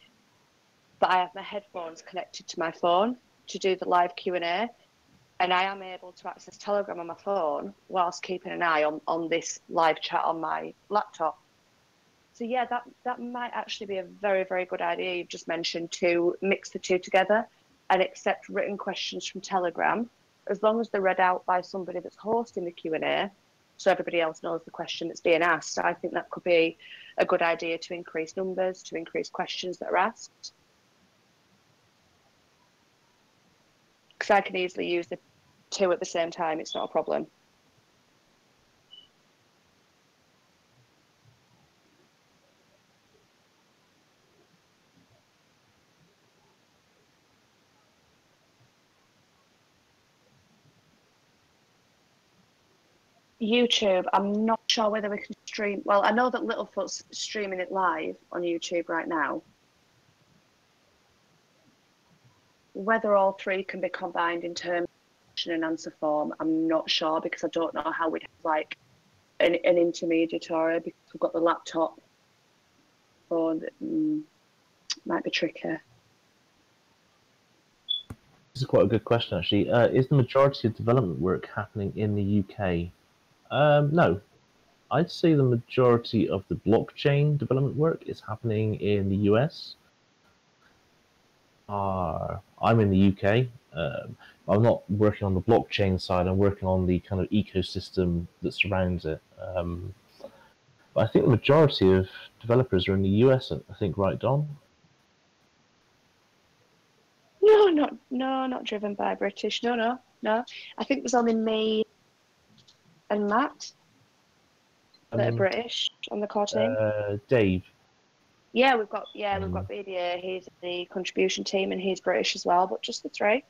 but I have my headphones connected to my phone to do the live Q&A, and I am able to access Telegram on my phone whilst keeping an eye on this live chat on my laptop. So yeah, that might actually be a very, very good idea you've just mentioned, to mix the two together and accept written questions from Telegram, as long as they're read out by somebody that's hosting the Q&A, so everybody else knows the question that's being asked. I think that could be a good idea to increase numbers, to increase questions that are asked. Because I can easily use the two at the same time, it's not a problem. YouTube, I'm not sure whether we can stream. Well, I know that Littlefoot's streaming it live on YouTube right now. Whether all three can be combined in terms of question and answer form, I'm not sure, because I don't know how we'd have like an intermediary, because we've got the laptop phone that might be tricky. This is quite a good question, actually. Is the majority of development work happening in the UK? No. I'd say the majority of the blockchain development work is happening in the US. I'm in the UK. I'm not working on the blockchain side. I'm working on the kind of ecosystem that surrounds it. But I think the majority of developers are in the US. I think, right, Don? No, not driven by British. No. I think there's only me and Matt that are British on the core team. Dave. Yeah, we've got BDA. He's the contribution team, and he's British as well. But just the three.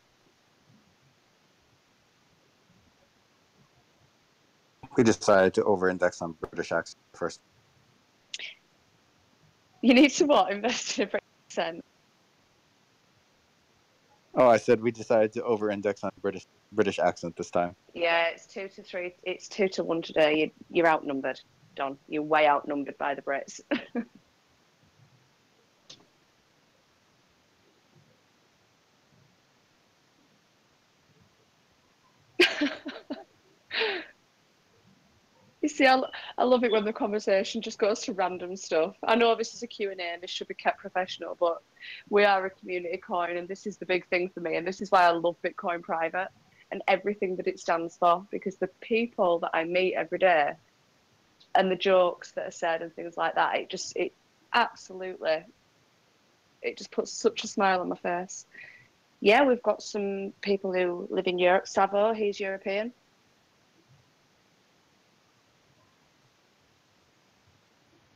We decided to over-index on British accent first. You need to what? Invest in a British accent. Oh, I said we decided to over-index on British accent this time. Yeah, it's 2 to 3. It's 2 to 1 today. You're outnumbered, Don. You're way outnumbered by the Brits. You see, I love it when the conversation just goes to random stuff. I know this is a Q&A and this should be kept professional, but we are a community coin, and this is the big thing for me, and this is why I love Bitcoin Private and everything that it stands for, because the people that I meet every day and the jokes that are said and things like that, it just puts such a smile on my face. Yeah, we've got some people who live in Europe. Savo, he's European.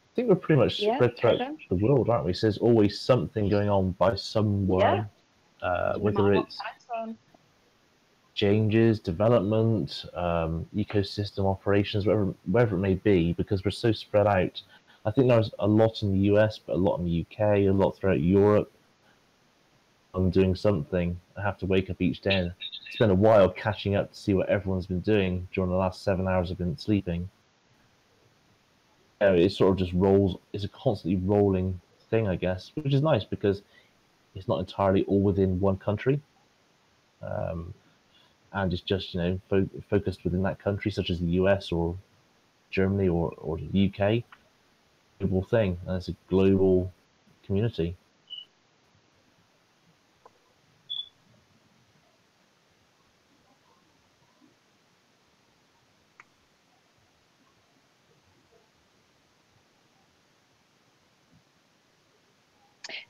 I think we're pretty much spread throughout the world, aren't we? So there's always something going on by someone, whether it's changes, development, ecosystem operations, wherever it may be, because we're so spread out. I think there's a lot in the US, but a lot in the UK, a lot throughout Europe. I'm doing something. I have to wake up each day and spend a while catching up to see what everyone's been doing during the last 7 hours I've been sleeping. It sort of just rolls. It's a constantly rolling thing, I guess, which is nice because it's not entirely all within one country, and it's just focused within that country, such as the US or Germany or the UK. Global thing, and it's a global community.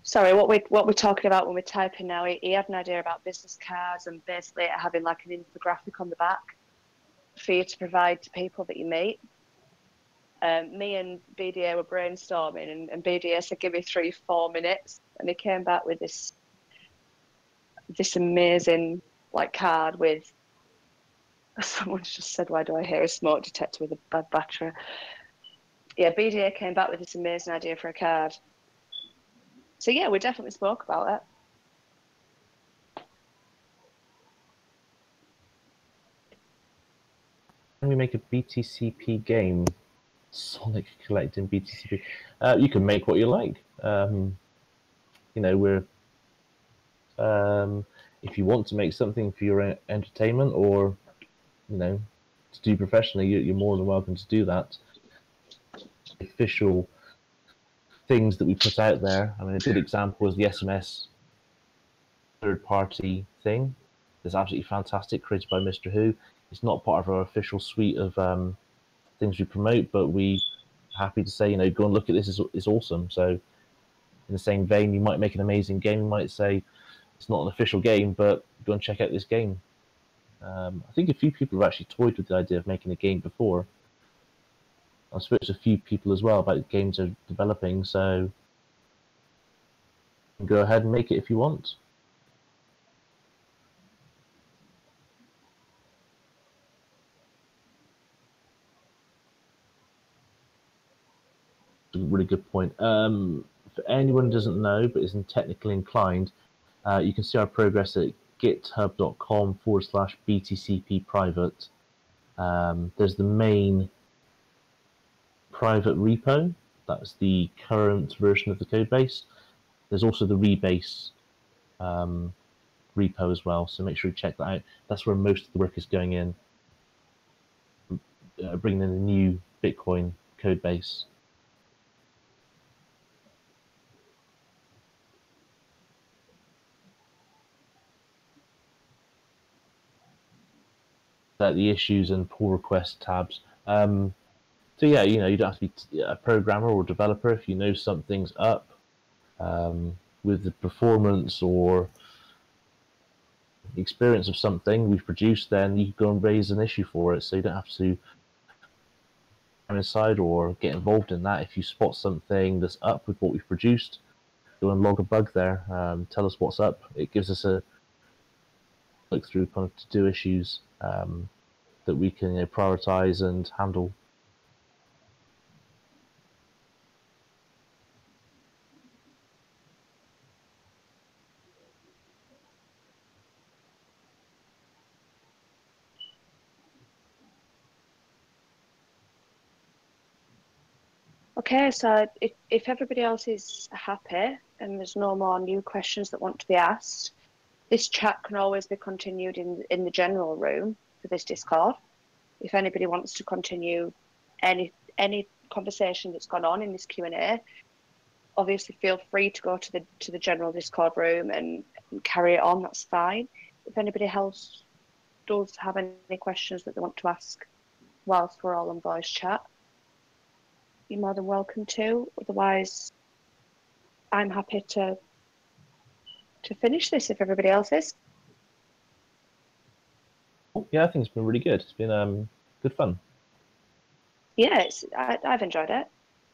Sorry, what we're talking about when we're typing now, he had an idea about business cards and basically having like an infographic on the back for you to provide to people that you meet. Me and BDA were brainstorming, and BDA said, give me 3-4 minutes, and he came back with this amazing like card with, someone's just said, why do I hear a smoke detector with a bad battery? Yeah, BDA came back with this amazing idea for a card. So yeah, we definitely spoke about it. Can we make a BTCP game? Sonic collecting BTCP. You can make what you like. We're if you want to make something for your entertainment or to do professionally, you're more than welcome to do that. Official things that we put out there. I mean, a good example is the SMS third-party thing. It's absolutely fantastic, created by Mr. Who. It's not part of our official suite of things we promote, but we happy to say, go and look at this. It's awesome. So, in the same vein, you might make an amazing game. You might say it's not an official game, but go and check out this game. I think a few people have actually toyed with the idea of making a game before. I've spoken to a few people as well about games they're developing, so go ahead and make it if you want. a really good point. For anyone who doesn't know but isn't technically inclined, you can see our progress at github.com/BTCP private. There's the main private repo. That's the current version of the code base. There's also the rebase repo as well, so make sure you check that out. That's where most of the work is going in, bringing in a new Bitcoin code base. The issues and pull request tabs. So yeah, you don't have to be a programmer or developer. If you know something's up with the performance or experience of something we've produced, then you can go and raise an issue for it. So you don't have to come inside or get involved in that. If you spot something that's up with what we've produced, go and log a bug there. Tell us what's up. It gives us a look through kind of to-do issues that we can prioritize and handle. Okay, so if everybody else is happy and there's no more new questions that want to be asked, this chat can always be continued in the general room for this Discord. If anybody wants to continue any conversation that's gone on in this Q&A, obviously feel free to go to the general Discord room and carry it on. That's fine. If anybody else does have any questions that they want to ask whilst we're all on voice chat, you're more than welcome to. Otherwise, I'm happy to finish this if everybody else is. Yeah, I think it's been really good. It's been good fun. Yeah, I've enjoyed it.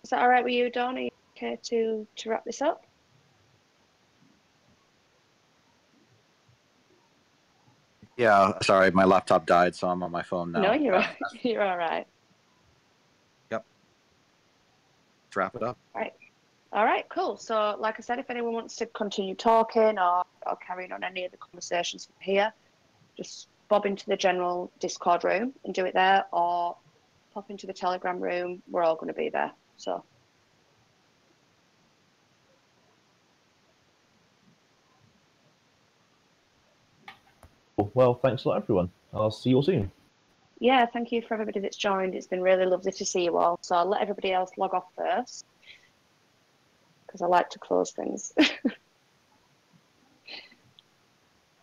Is that all right with you, Dawn? Are you okay to wrap this up? Yeah, sorry, my laptop died, so I'm on my phone now. No, you're all right. Yep. Let's wrap it up. All right, cool. So, like I said, if anyone wants to continue talking or carrying on any of the conversations from here, just bob into the general Discord room and do it there, or pop into the Telegram room. We're all going to be there. So, Well, thanks a lot, everyone. I'll see you all soon. yeah, thank you for everybody that's joined. It's been really lovely to see you all. So I'll let everybody else log off first because I like to close things.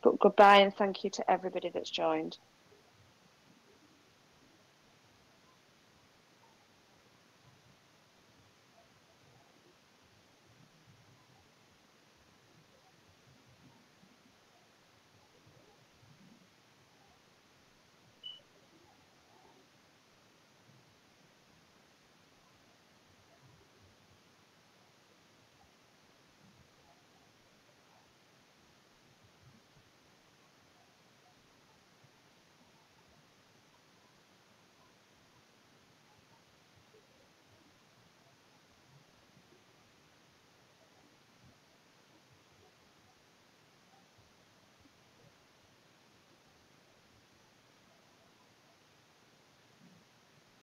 But goodbye and thank you to everybody that's joined.